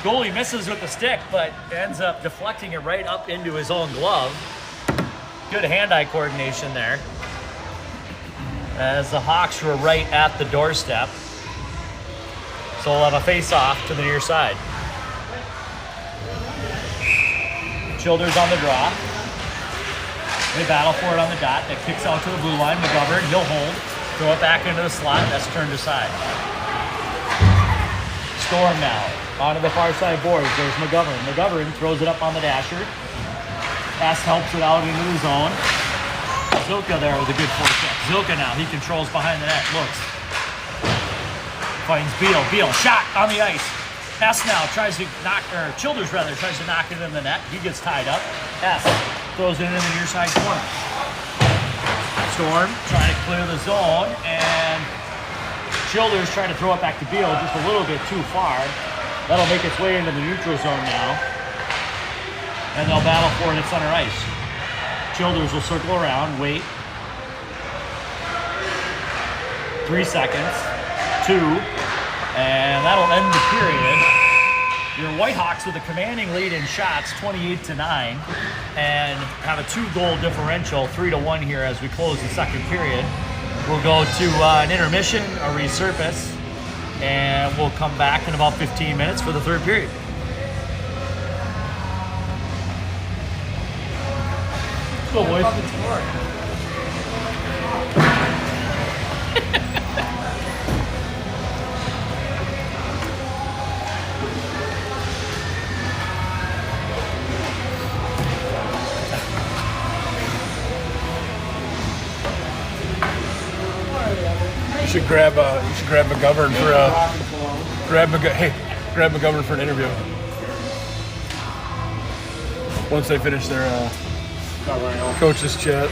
Goalie misses with the stick, but ends up deflecting it right up into his own glove. Good hand-eye coordination there. As the Hawks were right at the doorstep. So we'll have a face-off to the near side. Childers on the draw. They battle for it on the dot. That kicks out to the blue line. McGovern, he'll hold. Throw it back into the slot. That's turned aside. Storm now. Onto the far side boards. There's McGovern. McGovern throws it up on the dasher. S helps it out into the zone. Zilka there with a good forecheck. Zilka now, he controls behind the net, looks. Finds Beal. Beal, shot on the ice. S now tries to knock, or Childers rather, tries to knock it in the net. He gets tied up. S throws it in the near side corner. Storm trying to clear the zone, and Childers trying to throw it back to Beal just a little bit too far. That'll make its way into the neutral zone now. And they'll battle for it at center ice. Childers will circle around, wait. 3 seconds, 2, and that'll end the period. Your Whitehawks with a commanding lead in shots, 28-9, and have a 2-goal differential, 3-1 here as we close the second period. We'll go to an intermission, a resurface, and we'll come back in about 15 minutes for the third period. Go, boys. You should grab McGovern grab McGovern for an interview. Once they finish their coaches chat.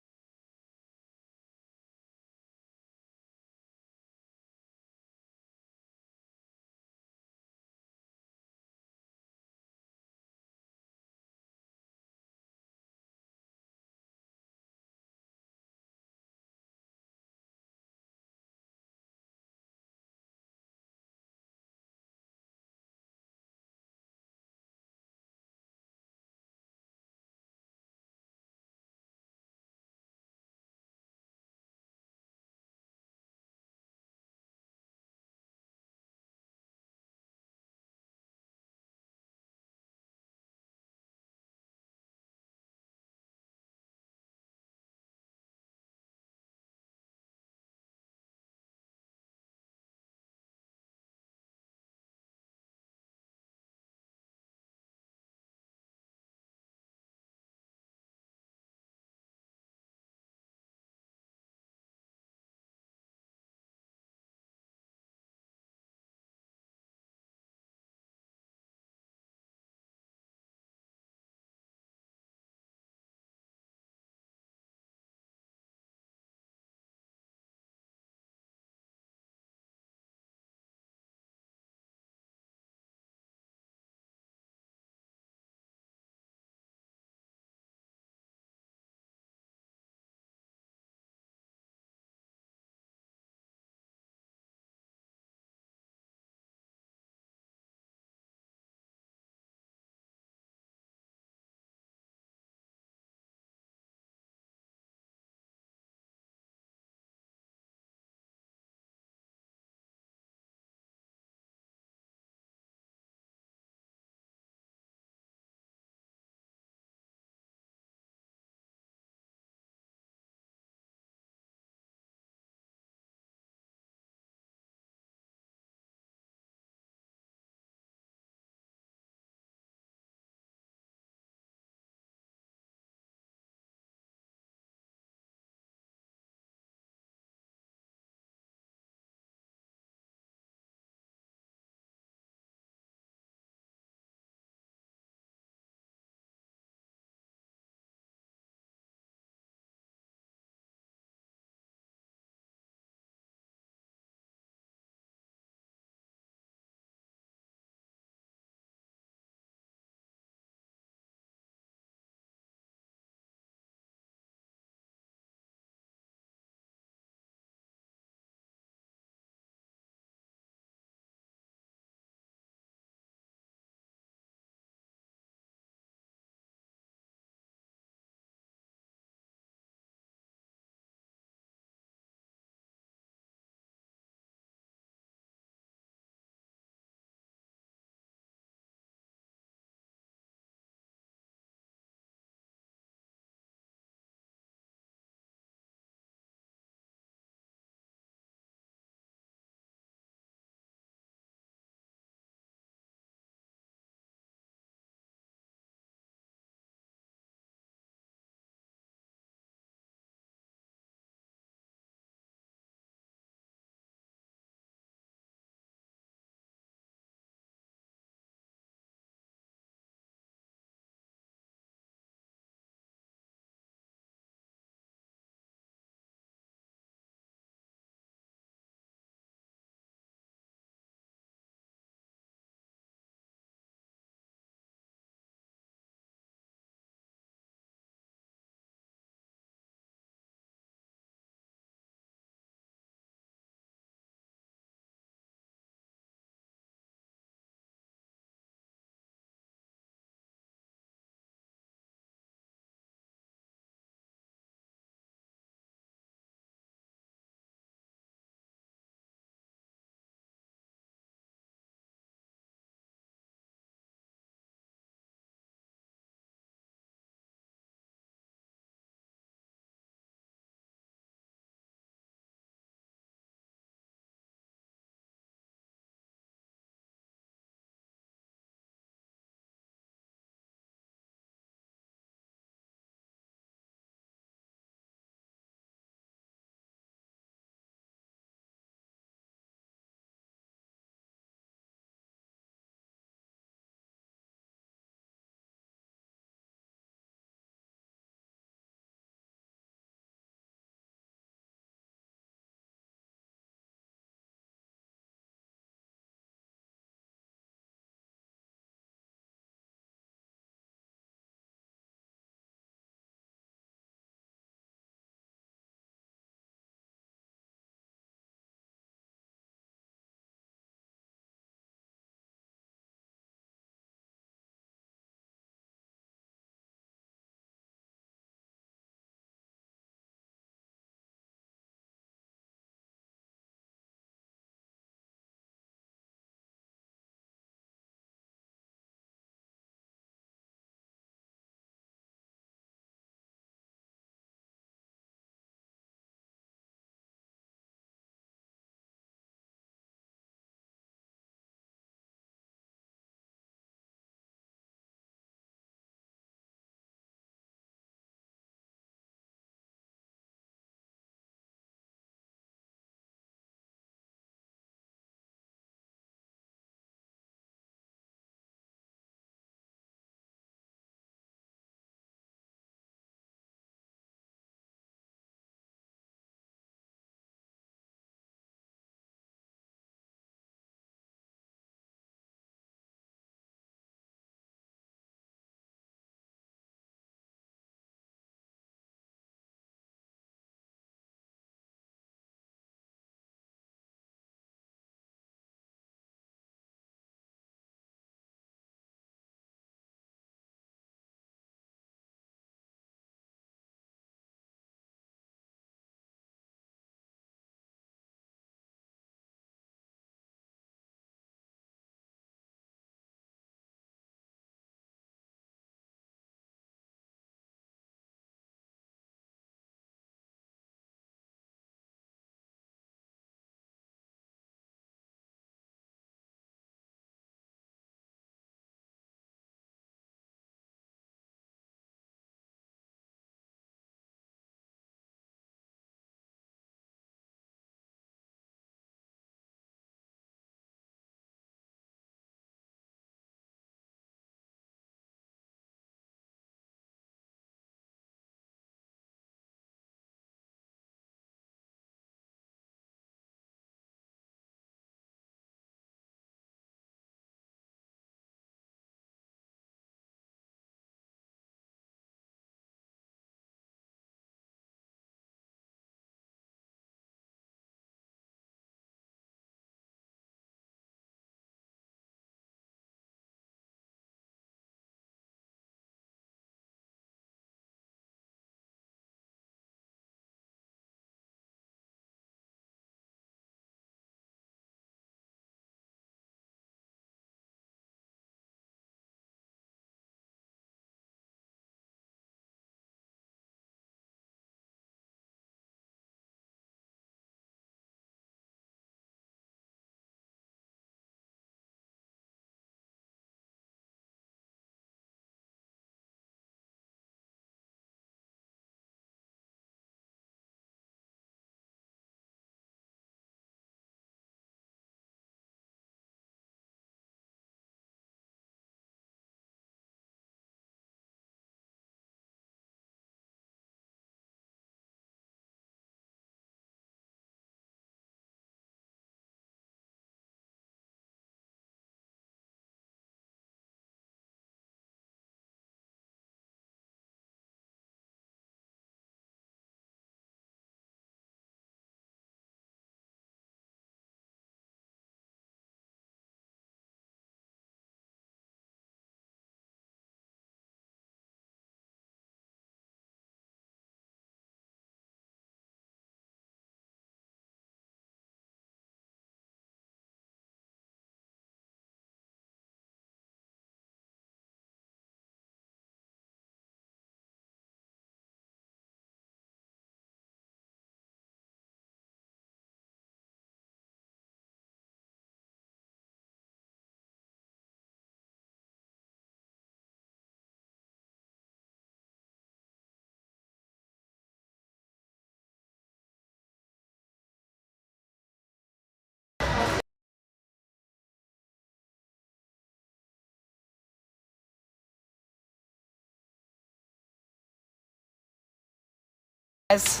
Guys,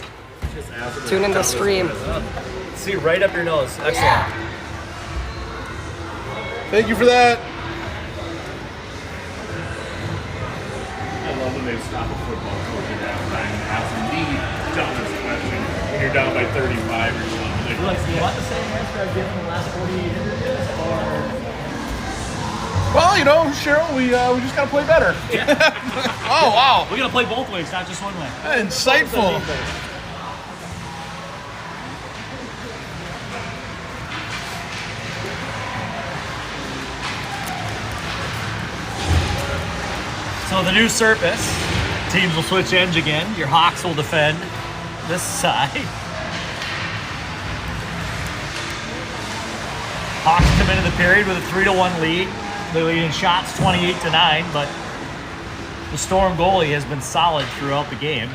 tune in the stream. See, right up your nose. Excellent. Thank you for that. I love when they stop a football coach at halftime and ask them the dumbest question when you're down by 35 or something. You like, do you want the same answer I've given the last 48 interviews, or? Well, you know, Cheryl, we just gotta play better. Oh, wow. We're gonna play both ways, not just one way. Insightful. So the new surface, teams will switch ends again. Your Hawks will defend this side. Hawks come into the period with a 3-1 lead. They lead in shots 28-9, but the Storm goalie has been solid throughout the game.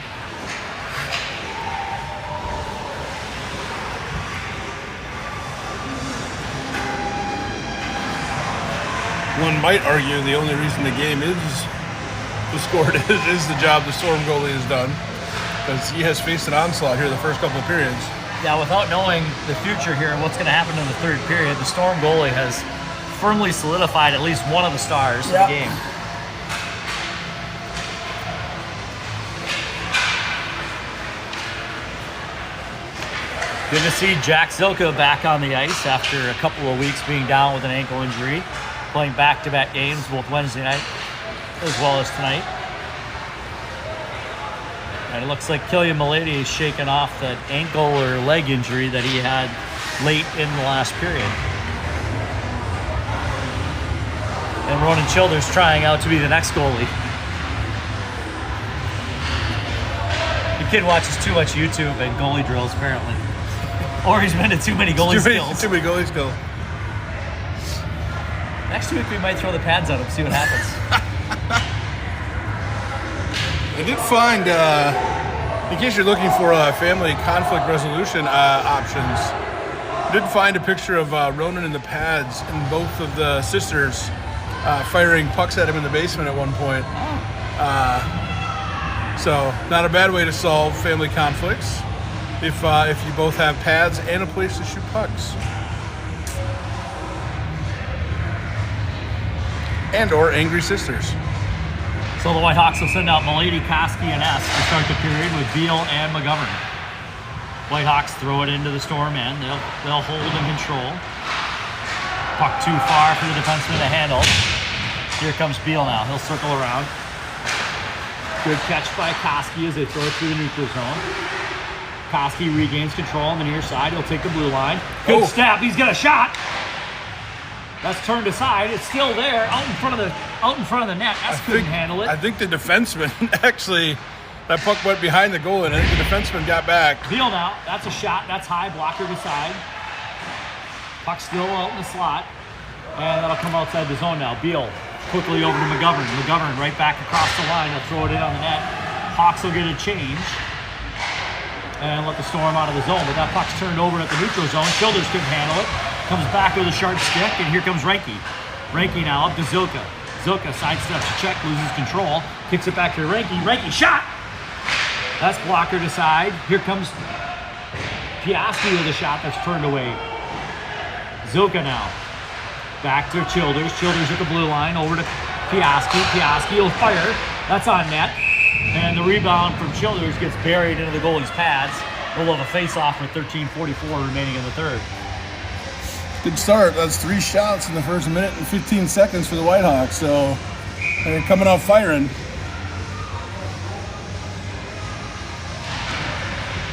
One might argue the only reason the game is scored is the job the Storm goalie has done, because he has faced an onslaught here the first couple of periods. Yeah, without knowing the future here and what's going to happen in the third period, the Storm goalie has firmly solidified at least one of the stars of the game. Good to see Jack Zilka back on the ice after a couple of weeks being down with an ankle injury, playing back-to-back games both Wednesday night as well as tonight. And it looks like Killian Milady is shaking off that ankle or leg injury that he had late in the last period. And Ronan Childers trying out to be the next goalie. The kid watches too much YouTube and goalie drills, apparently. Or he's been to too many goalie skills. Too many goalie skills. Next week we might throw the pads on him, see what happens. I did find, in case you're looking for family conflict resolution options, I did find a picture of Ronan in the pads and both of the sisters firing pucks at him in the basement at one point. So not a bad way to solve family conflicts if you both have pads and a place to shoot pucks. And or angry sisters. So the Whitehawks will send out Milady, Koski, and S to start the period with Beal and McGovern. Whitehawks throw it into the Storm end. They'll hold and control. Puck too far for the defenseman to handle. Here comes Beal now. He'll circle around. Good catch by Koski as they throw it through the neutral zone. Koski regains control on the near side. He'll take the blue line. Good stab. He's got a shot. That's turned aside. It's still there, out in front of the net. S couldn't handle it. I think the defenseman actually, that puck went behind the goal, and I think the defenseman got back. Beal now. That's a shot. That's high. Blocker to side. Puck still out in the slot, and that'll come outside the zone now. Beal quickly over to McGovern. McGovern right back across the line. He'll throw it in on the net. Hawks will get a change and let the Storm out of the zone, but that puck's turned over at the neutral zone. Childers couldn't handle it. Comes back with a sharp stick, and here comes Reinke. Reinke now up to Zilka. Zilka sidesteps a check, loses control, kicks it back to Reinke. Reinke shot! That's blocker to side. Here comes Piastri with a shot that's turned away. Zilka now. Back to Childers. Childers at the blue line, over to Piastri. Piastri will fire. That's on net. And the rebound from Childers gets buried into the goalie's pads. We'll have a face-off with 13:44 remaining in the third. Good start. That's 3 shots in the first minute and 15 seconds for the Whitehawks, so they're coming out firing.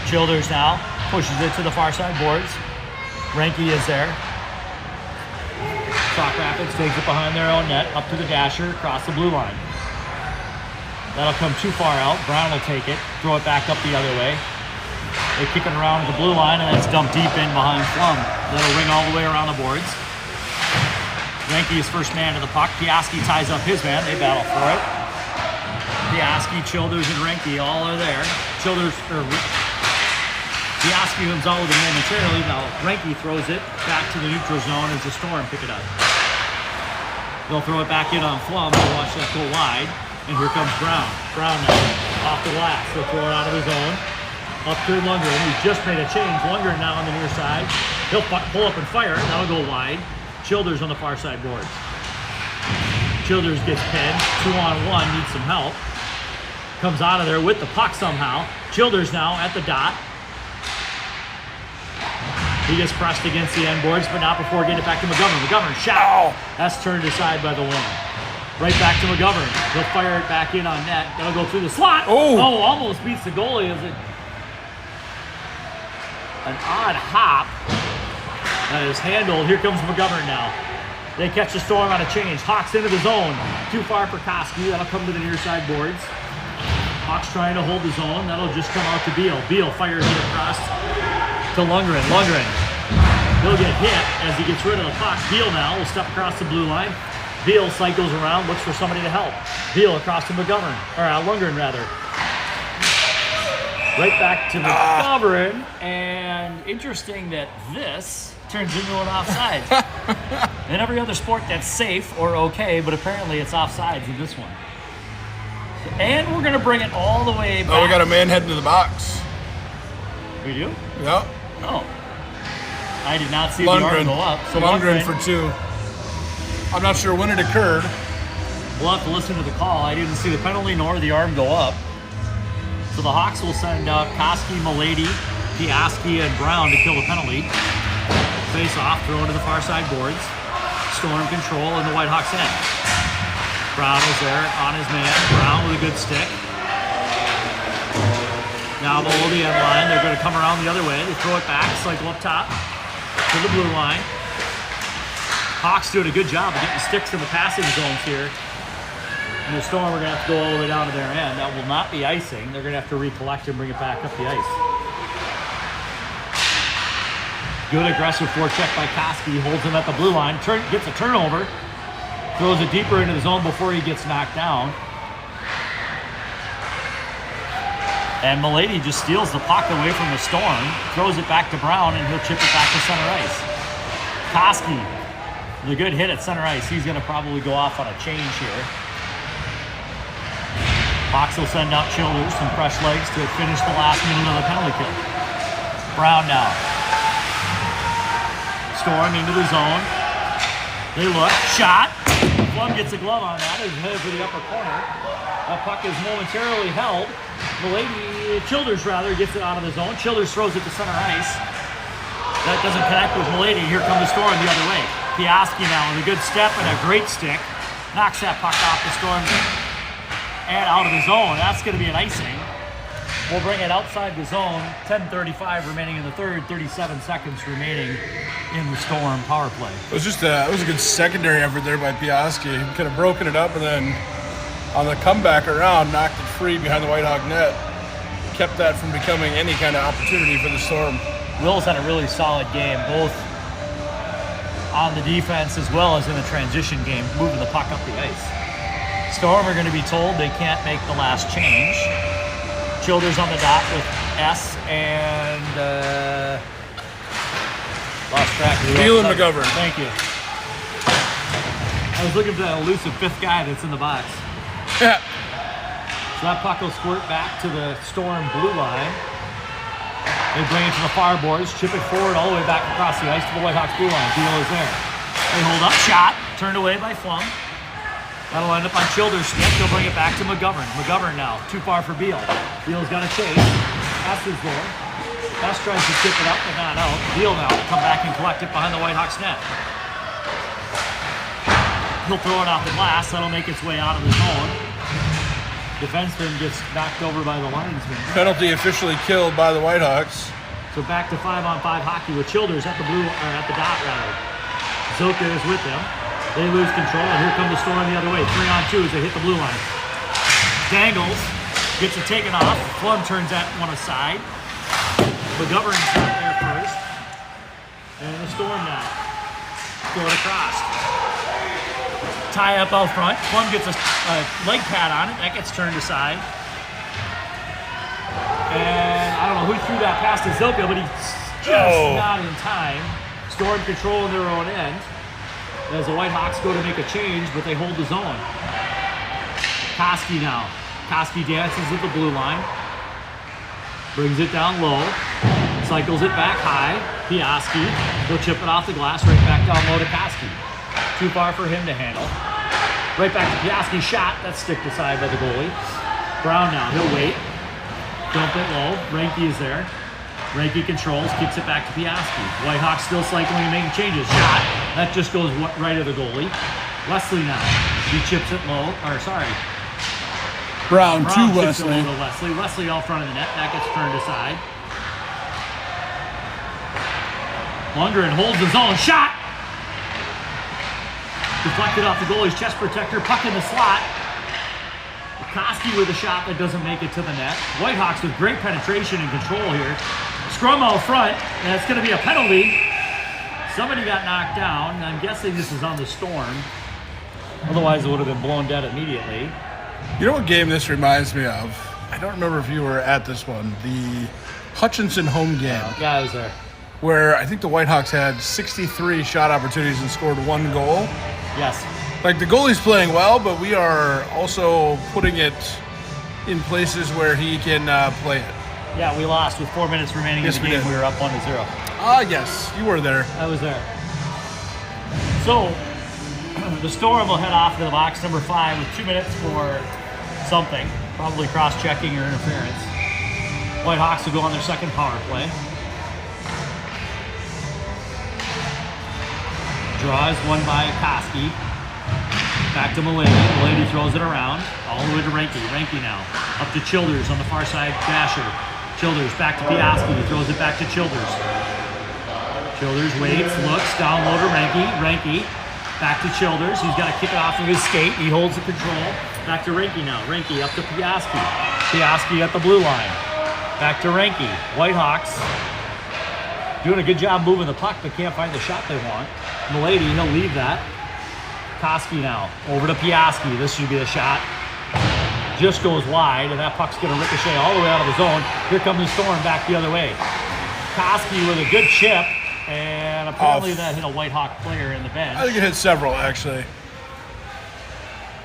Childers now pushes it to the far side boards. Reinke is there. Sauk Rapids takes it behind their own net, up to the dasher, across the blue line. That'll come too far out. Brown will take it, throw it back up the other way. They kick it around at the blue line, and it's dumped deep in behind Flum. That'll ring all the way around the boards. Reinke is first man to the puck. Piastri ties up his man. They battle for it. Piastri, Childers, and Reinke all are there. Piastri comes out with it momentarily. Now Reinke throws it back to the neutral zone as the Storm pick it up. They'll throw it back in on Flum. They'll watch that go wide. And here comes Brown. Brown now off the glass. They'll throw it out of his own. Up to Lundgren. He's just made a change. Lundgren now on the near side. He'll pull up and fire. That'll go wide. Childers on the far side boards. Childers gets pinned. 2-on-1. Needs some help. Comes out of there with the puck somehow. Childers now at the dot. He gets pressed against the end boards, but not before getting it back to McGovern. McGovern shot. That's turned aside by the wing. Right back to McGovern. He'll fire it back in on net. That'll go through the slot. Oh, Almost beats the goalie. Is it an odd hop that is handled? Here comes McGovern now. They catch the Storm on a change. Hawks into the zone. Too far for Koski. That'll come to the near side boards. Hawks trying to hold the zone. That'll just come out to Beal. Beal fires it across to Lundgren. Lundgren. He'll get hit as he gets rid of the puck. Beal now will step across the blue line. Beal cycles around, looks for somebody to help. Beal across to McGovern, or Lundgren rather. Right back to McGovern, and interesting that this turns into an offside. In every other sport that's safe or okay, but apparently it's offsides in this one. And we're gonna bring it all the way back. Oh, we got a man heading to the box. We do? Yep. Oh. I did not see the arm go up. So Lundgren for 2. I'm not sure when it occurred. We'll have to listen to the call. I didn't see the penalty nor the arm go up. So the Hawks will send out Koski, Milady, Piaski, and Brown to kill the penalty. Face off, throw into the far side boards. Storm control in the White Hawks end. Brown is there on his man. Brown with a good stick. Now below the end line, they're going to come around the other way. They throw it back, cycle up top to the blue line. Hawks doing a good job of getting sticks in the passing zones here. And the Storm are going to have to go all the way down to their end. That will not be icing. They're going to have to recollect and bring it back up the ice. Good aggressive forecheck by Koski. Holds him at the blue line. Gets a turnover. Throws it deeper into the zone before he gets knocked down. And Milady just steals the puck away from the Storm. Throws it back to Brown, and he'll chip it back to center ice. Koski. The good hit at center ice. He's going to probably go off on a change here. Hawks will send out Childers, some fresh legs to finish the last minute of the penalty kill. Brown now. Storm into the zone. They look. Shot. Plum gets a glove on that. Is headed for the upper corner. That puck is momentarily held. Childers rather gets it out of the zone. Childers throws it to center ice. That doesn't connect with Milady. Here comes the Storm the other way. Piaski now with a good step and a great stick. Knocks that puck off the Storm and out of the zone. That's going to be an icing. We'll bring it outside the zone. 10:35 remaining in the third. 37 seconds remaining in the Storm power play. It was just it was a good secondary effort there by Piaski. He could have broken it up and then on the comeback around, knocked it free behind the White Hawk net. Kept that from becoming any kind of opportunity for the Storm. Will's had a really solid game, both on the defense as well as in the transition game, moving the puck up the ice. Storm are going to be told they can't make the last change. Childers on the dot with S and lost track of the Beal and McGovern. Thank you. I was looking for that elusive fifth guy that's in the box. Yeah. So that puck will squirt back to the Storm blue line. They bring it to the far boards, chip it forward all the way back across the ice to the White Hawks blue line. Beal is there. They hold up, shot, turned away by Flum. That'll end up on Childers' stick. They'll bring it back to McGovern. McGovern now, too far for Beal. Beal's got a chase. That's his goal. Best tries to chip it up, but not out. Beal now will come back and collect it behind the White Hawks net. He'll throw it off the glass. That'll make its way out of the zone. Defenseman gets knocked over by the linesman. Penalty officially killed by the White Hawks. So back to 5-on-5 hockey with Childers at the dot rather. Zoka is with them. They lose control, and here comes the Storm the other way. 3-on-2 as they hit the blue line. Dangles, gets it taken off. Flum turns that one aside. McGovern's not there first. And the Storm now. Throw it across. Tie up out front. Flum gets a leg pad on it. That gets turned aside. And I don't know who threw that pass to Zoka, but he's just not in time. Storm controlling their own end. As the White Hawks go to make a change, but they hold the zone. Koski now. Koski dances with the blue line. Brings it down low. Cycles it back high. Piaski will chip it off the glass right back down low to Koski. Too far for him to handle. Right back to Piaski. Shot. That's sticked aside by the goalie. Brown now. He'll wait. Dump it low. Ranky is there. Ranky controls. Kicks it back to Piaski. Whitehawks still cycling and making changes. Shot. That just goes right of the goalie. Wesley now. He chips it low. Or sorry. Brown to chips it Wesley. low to Wesley. Wesley out front of the net. That gets turned aside. Lundgren holds his own. Shot! Deflected off the goalie's chest protector. Puck in the slot. Koski with a shot that doesn't make it to the net. Whitehawks with great penetration and control here. Scrum out front, and it's going to be a penalty. Somebody got knocked down. I'm guessing this is on the Storm. Otherwise, it would have been blown dead immediately. You know what game this reminds me of? I don't remember if you were at this one. The Hutchinson home game. Yeah, I was there. Where I think the Whitehawks had 63 shot opportunities and scored 1 goal. Yes. Like, the goalie's playing well, but we are also putting it in places where he can play it. Yeah, we lost with 4 minutes remaining in the game. We were up 1-0. Ah, yes, you were there. I was there. So, the Storm will head off to the box number 5 with 2 minutes for something, probably cross-checking or interference. Whitehawks will go on their second power play. Draw is won by Koski. Back to Milady. Milady throws it around. All the way to Ranky. Ranky now. Up to Childers on the far side. Dasher. Childers back to Piaski. He throws it back to Childers. Childers waits, looks, down low to Ranky. Ranky back to Childers. He's got to kick it off of his skate. He holds the control. Back to Ranky now. Ranky up to Piaski. Piaski at the blue line. Back to Ranky. Whitehawks doing a good job moving the puck, but can't find the shot they want. Milady, he'll leave that. Koski now, over to Piaski. This should be the shot. Just goes wide, and that puck's going to ricochet all the way out of the zone. Here comes the Storm back the other way. Koski with a good chip, and apparently that hit a Whitehawk player in the bench. I think it hit several, actually.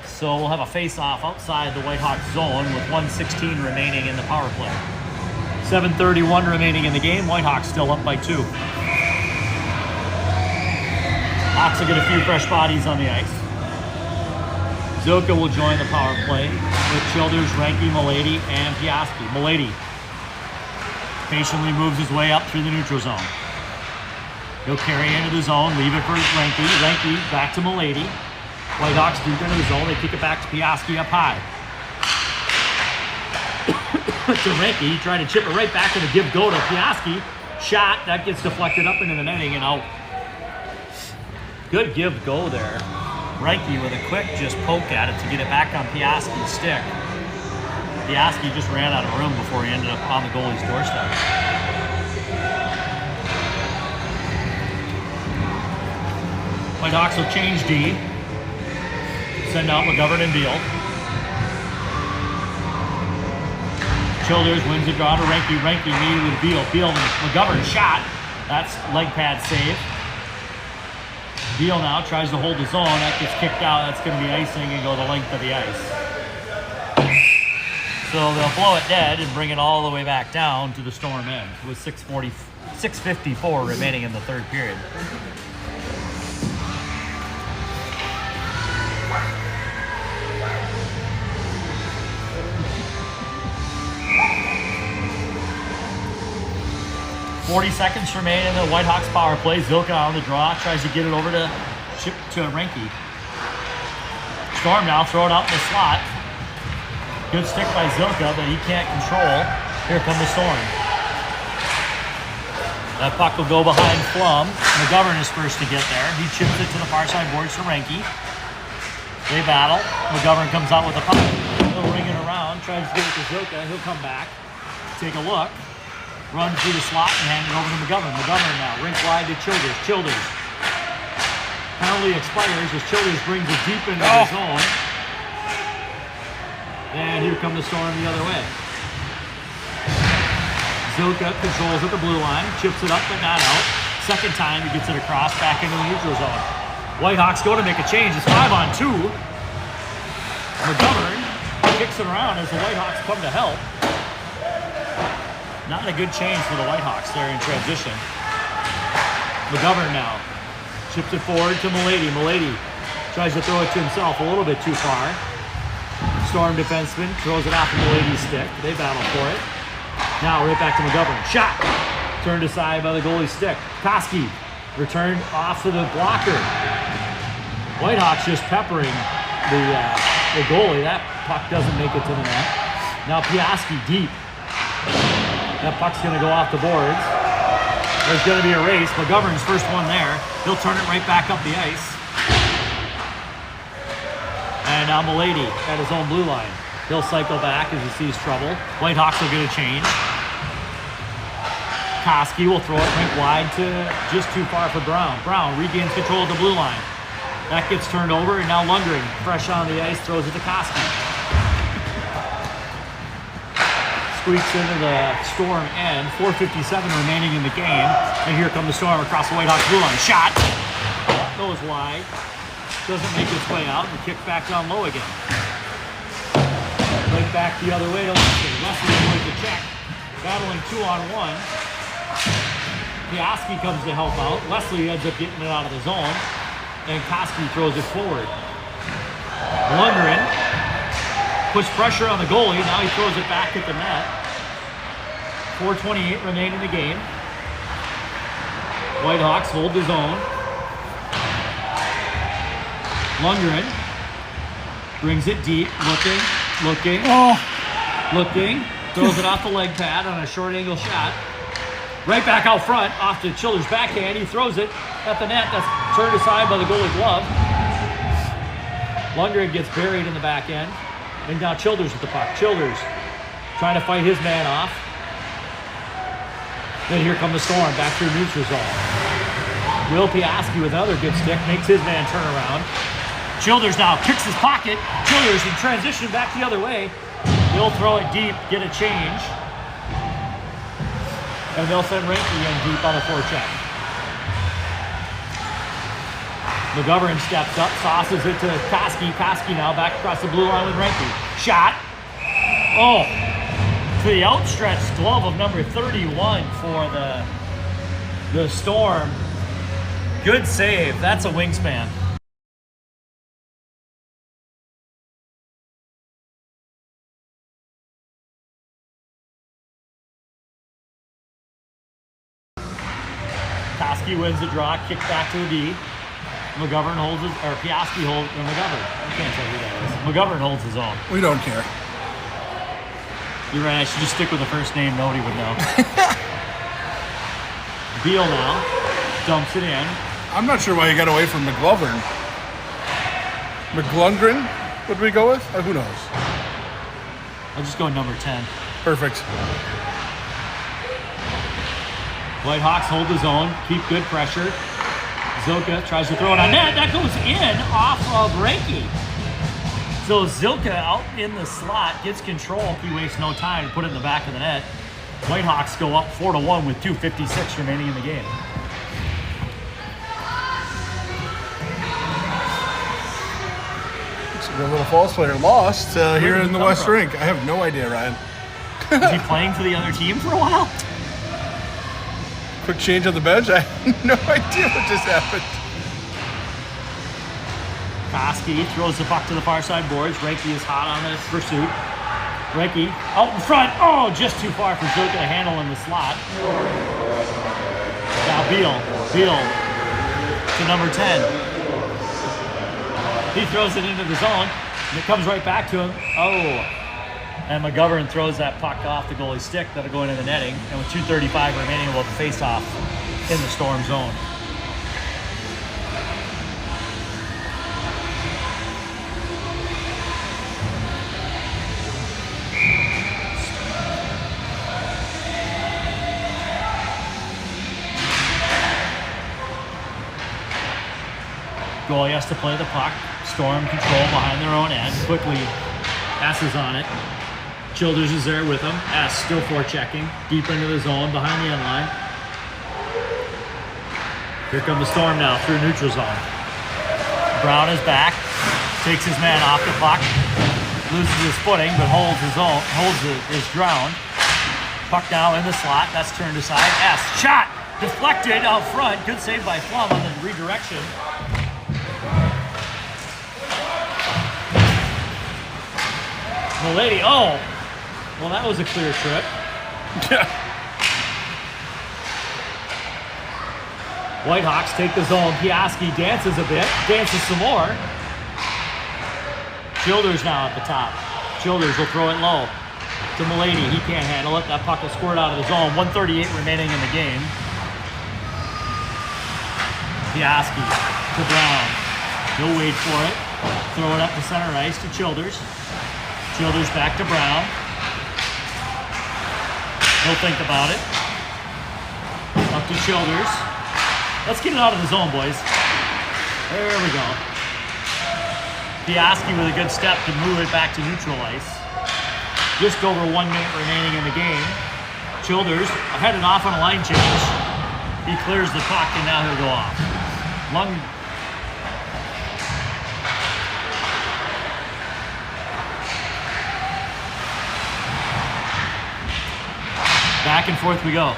So we'll have a face-off outside the Whitehawk zone with 1:16 remaining in the power play. 7:31 remaining in the game. Whitehawks still up by 2. Hawks will get a few fresh bodies on the ice. Zilka will join the power play with Childers, Ranky, Milady, and Piaski. Milady patiently moves his way up through the neutral zone. He'll carry into the zone, leave it for Ranky. Ranky back to Milady. Whitehawks deep into the zone. They kick it back to Piaski up high. To Ranky, he tried to chip it right back into give go to Piaski. Shot, that gets deflected up into the netting and out. Good give go there. Ranky with a quick just poke at it to get it back on Piaski's stick. Piaski just ran out of room before he ended up on the goalie's doorstep. Whitehawks will change D. Send out McGovern and Beal. Childers wins the draw to Ranky. Ranky meeting with Beal. Beal and McGovern shot. That's leg pad save. Beal now tries to hold the zone. That gets kicked out. That's going to be icing and go the length of the ice. So they'll blow it dead and bring it all the way back down to the Storm end with 6:54 remaining in the third period. .40 seconds remain in the Whitehawks power play. Zilka on the draw, tries to get it over to Ranky. Storm now, throw it out in the slot. Good stick by Zilka, but he can't control. Here come the Storm. That puck will go behind Flum. McGovern is first to get there. He chips it to the far side boards to Ranky. They battle. McGovern comes out with the puck. He'll ring it around, tries to get it to Zilka. He'll come back, take a look. Run through the slot and hand it over to McGovern. McGovern now, rink wide to Childers. Childers. Penalty expires as Childers brings it deep into the zone. And here come the Storm the other way. Zilka controls at the blue line, chips it up but not out. Second time he gets it across, back into the neutral zone. Whitehawks go to make a change. It's 5-on-2. McGovern kicks it around as the Whitehawks come to help. Not a good change for the Whitehawks there in transition. McGovern now chips it forward to Milady. Milady tries to throw it to himself a little bit too far. Storm defenseman throws it off of Milady's stick. They battle for it. Now right back to McGovern. Shot! Turned aside by the goalie's stick. Koski returned off to the blocker. Whitehawks just peppering the goalie. That puck doesn't make it to the net. Now Piaski deep. That puck's going to go off the boards. There's going to be a race. McGovern's first one there. He'll turn it right back up the ice. And now Milady at his own blue line. He'll cycle back as he sees trouble. Whitehawks will get a change. Koski will throw it rink wide to just too far for Brown. Brown regains control of the blue line. That gets turned over, and now Lundgren, fresh on the ice, throws it to Koski. Squeaks into the Storm end. 4:57 remaining in the game. And here come the Storm across the Whitehawks blue line. Shot! Goes wide. Doesn't make its way out, and kick back down low again. Right back the other way to Leslie. Leslie with the check. Battling 2-on-1. Piaski comes to help out. Leslie ends up getting it out of the zone. And Koski throws it forward. Lundgren puts pressure on the goalie. Now he throws it back at the net. 4:28 remain in the game. Whitehawks hold the zone. Lundgren brings it deep, looking, throws it off the leg pad on a short angle shot. Right back out front, off to Childers' backhand. He throws it at the net. That's turned aside by the goalie glove. Lundgren gets buried in the back end. And now Childers with the puck. Childers trying to fight his man off. Then here come the Storm, back through neutral zone. Will Piaski with another good stick, makes his man turn around. Childers now kicks his pocket. Childers in transition back the other way. He'll throw it deep, get a change. And they'll send Reinke in deep on the forecheck. McGovern steps up, sauces it to Koski. Koski now back across the blue line with Reinke. Shot. Oh, to the outstretched glove of number 31 for the Storm. Good save. That's a wingspan. Koski wins the draw, kicks back to the D. McGovern holds his, or Piaski holds, or McGovern. I can't tell who that is. McGovern holds his own. We don't care. You're right, I should just stick with the first name, nobody would know. Beal now dumps it in. I'm not sure why you got away from McGlovern. McGlundgren, would we go with? Who knows? I'll just go number 10. Perfect. Whitehawks hold the zone, keep good pressure. Zilka tries to throw it on net. That goes in off of Reinke. So Zilka out in the slot, gets control. He wastes no time to put it in the back of the net. Whitehawks go up 4-1 with 2:56 remaining in the game. Looks like a little false player lost here in the West Rink. I have no idea, Ryan. Was he playing for the other team for a while? Quick change on the bench. I have no idea what just happened. Koski throws the puck to the far side boards. Reinke is hot on the pursuit. Reinke out in front. Oh, just too far for Zilka to handle in the slot. Now Beal to number 10. He throws it into the zone, and it comes right back to him. Oh, and McGovern throws that puck off the goalie's stick. That'll go into the netting. And with 2:35 remaining, we'll have a face-off in the Storm zone. Goalie has to play the puck. Storm control behind their own end. Quickly passes on it. Childers is there with him. Still forechecking. Deep into the zone behind the end line. Here come the Storm now through neutral zone. Brown is back. Takes his man off the puck. Loses his footing, but holds his ground. Puck now in the slot. That's turned aside. S. Shot! Deflected out front. Good save by Flum on the redirection. Milady. Oh! Well, that was a clear trip. Whitehawks take the zone. Piaski dances a bit. Dances some more. Childers now at the top. Childers will throw it low to Milady. He can't handle it. That puck will squirt out of the zone. 1:38 remaining in the game. Piaski to Brown. He'll wait for it. Throw it up to center ice to Childers. Childers back to Brown. He'll think about it. Up to Childers. Let's get it out of the zone, boys. There we go. Piaski with a good step to move it back to neutral ice. Just over 1 minute remaining in the game. Childers headed off on a line change. He clears the puck and now he'll go off. Back and forth we go.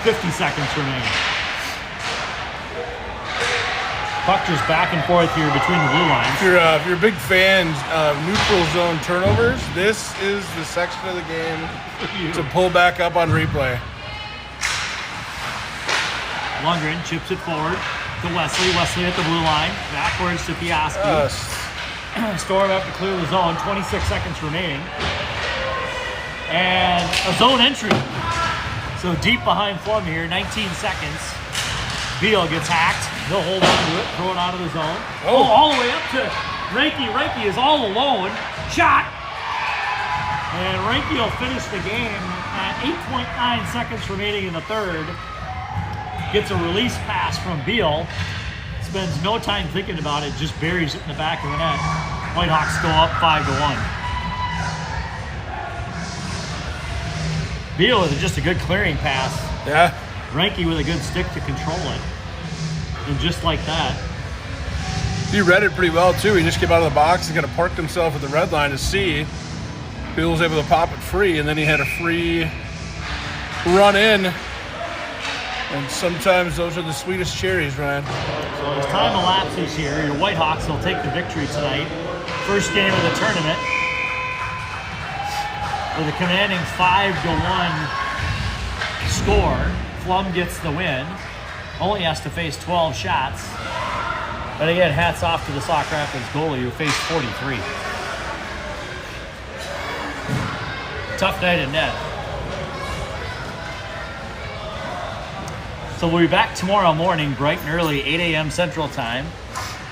50 seconds remaining. Puck just back and forth here between the blue lines. If you're a big fan of neutral zone turnovers, this is the section of the game to pull back up on replay. Lundgren chips it forward to Wesley. Wesley at the blue line. Backwards to Piaski. Storm up to clear the zone. 26 seconds remaining. And a zone entry. So deep behind Flum here, 19 seconds. Beal gets hacked. He'll hold on to it, throw it out of the zone. Oh, all the way up to Reinke. Reinke is all alone. Shot! And Reinke will finish the game at 8.9 seconds remaining in the third. Gets a release pass from Beal. Spends no time thinking about it, just buries it in the back of the net. Whitehawks go up 5-1. Beal with just a good clearing pass. Yeah. Reinke with a good stick to control it. And just like that. He read it pretty well, too. He just came out of the box and kind of parked himself at the red line to see. Beal was able to pop it free, and then he had a free run in. And sometimes those are the sweetest cherries, Ryan. So as time elapses here, your Whitehawks will take the victory tonight. First game of the tournament. With a commanding 5-1 score. Flum gets the win. Only has to face 12 shots. But again, hats off to the Sauk Rapids goalie who faced 43. Tough night in net. So we'll be back tomorrow morning, bright and early, 8 a.m. Central Time,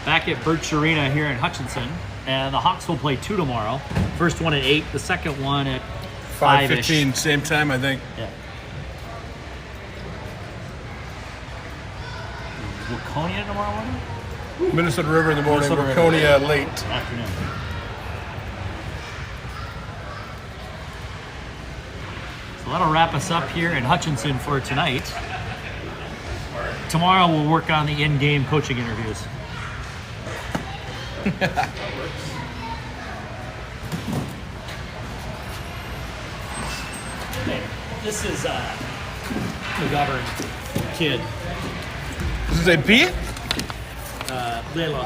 back at Birch Arena here in Hutchinson. And the Hawks will play 2 tomorrow. First one at 8, the second one at 5-ish. 5:15, same time, I think. Yeah. Waconia tomorrow morning? Minnesota River in the morning, Minnesota River. Waconia late. Afternoon. So that'll wrap us up here in Hutchinson for tonight. Tomorrow we'll work on the in-game coaching interviews. Hey, this is McGovern kid. Does it say Pete? Layla.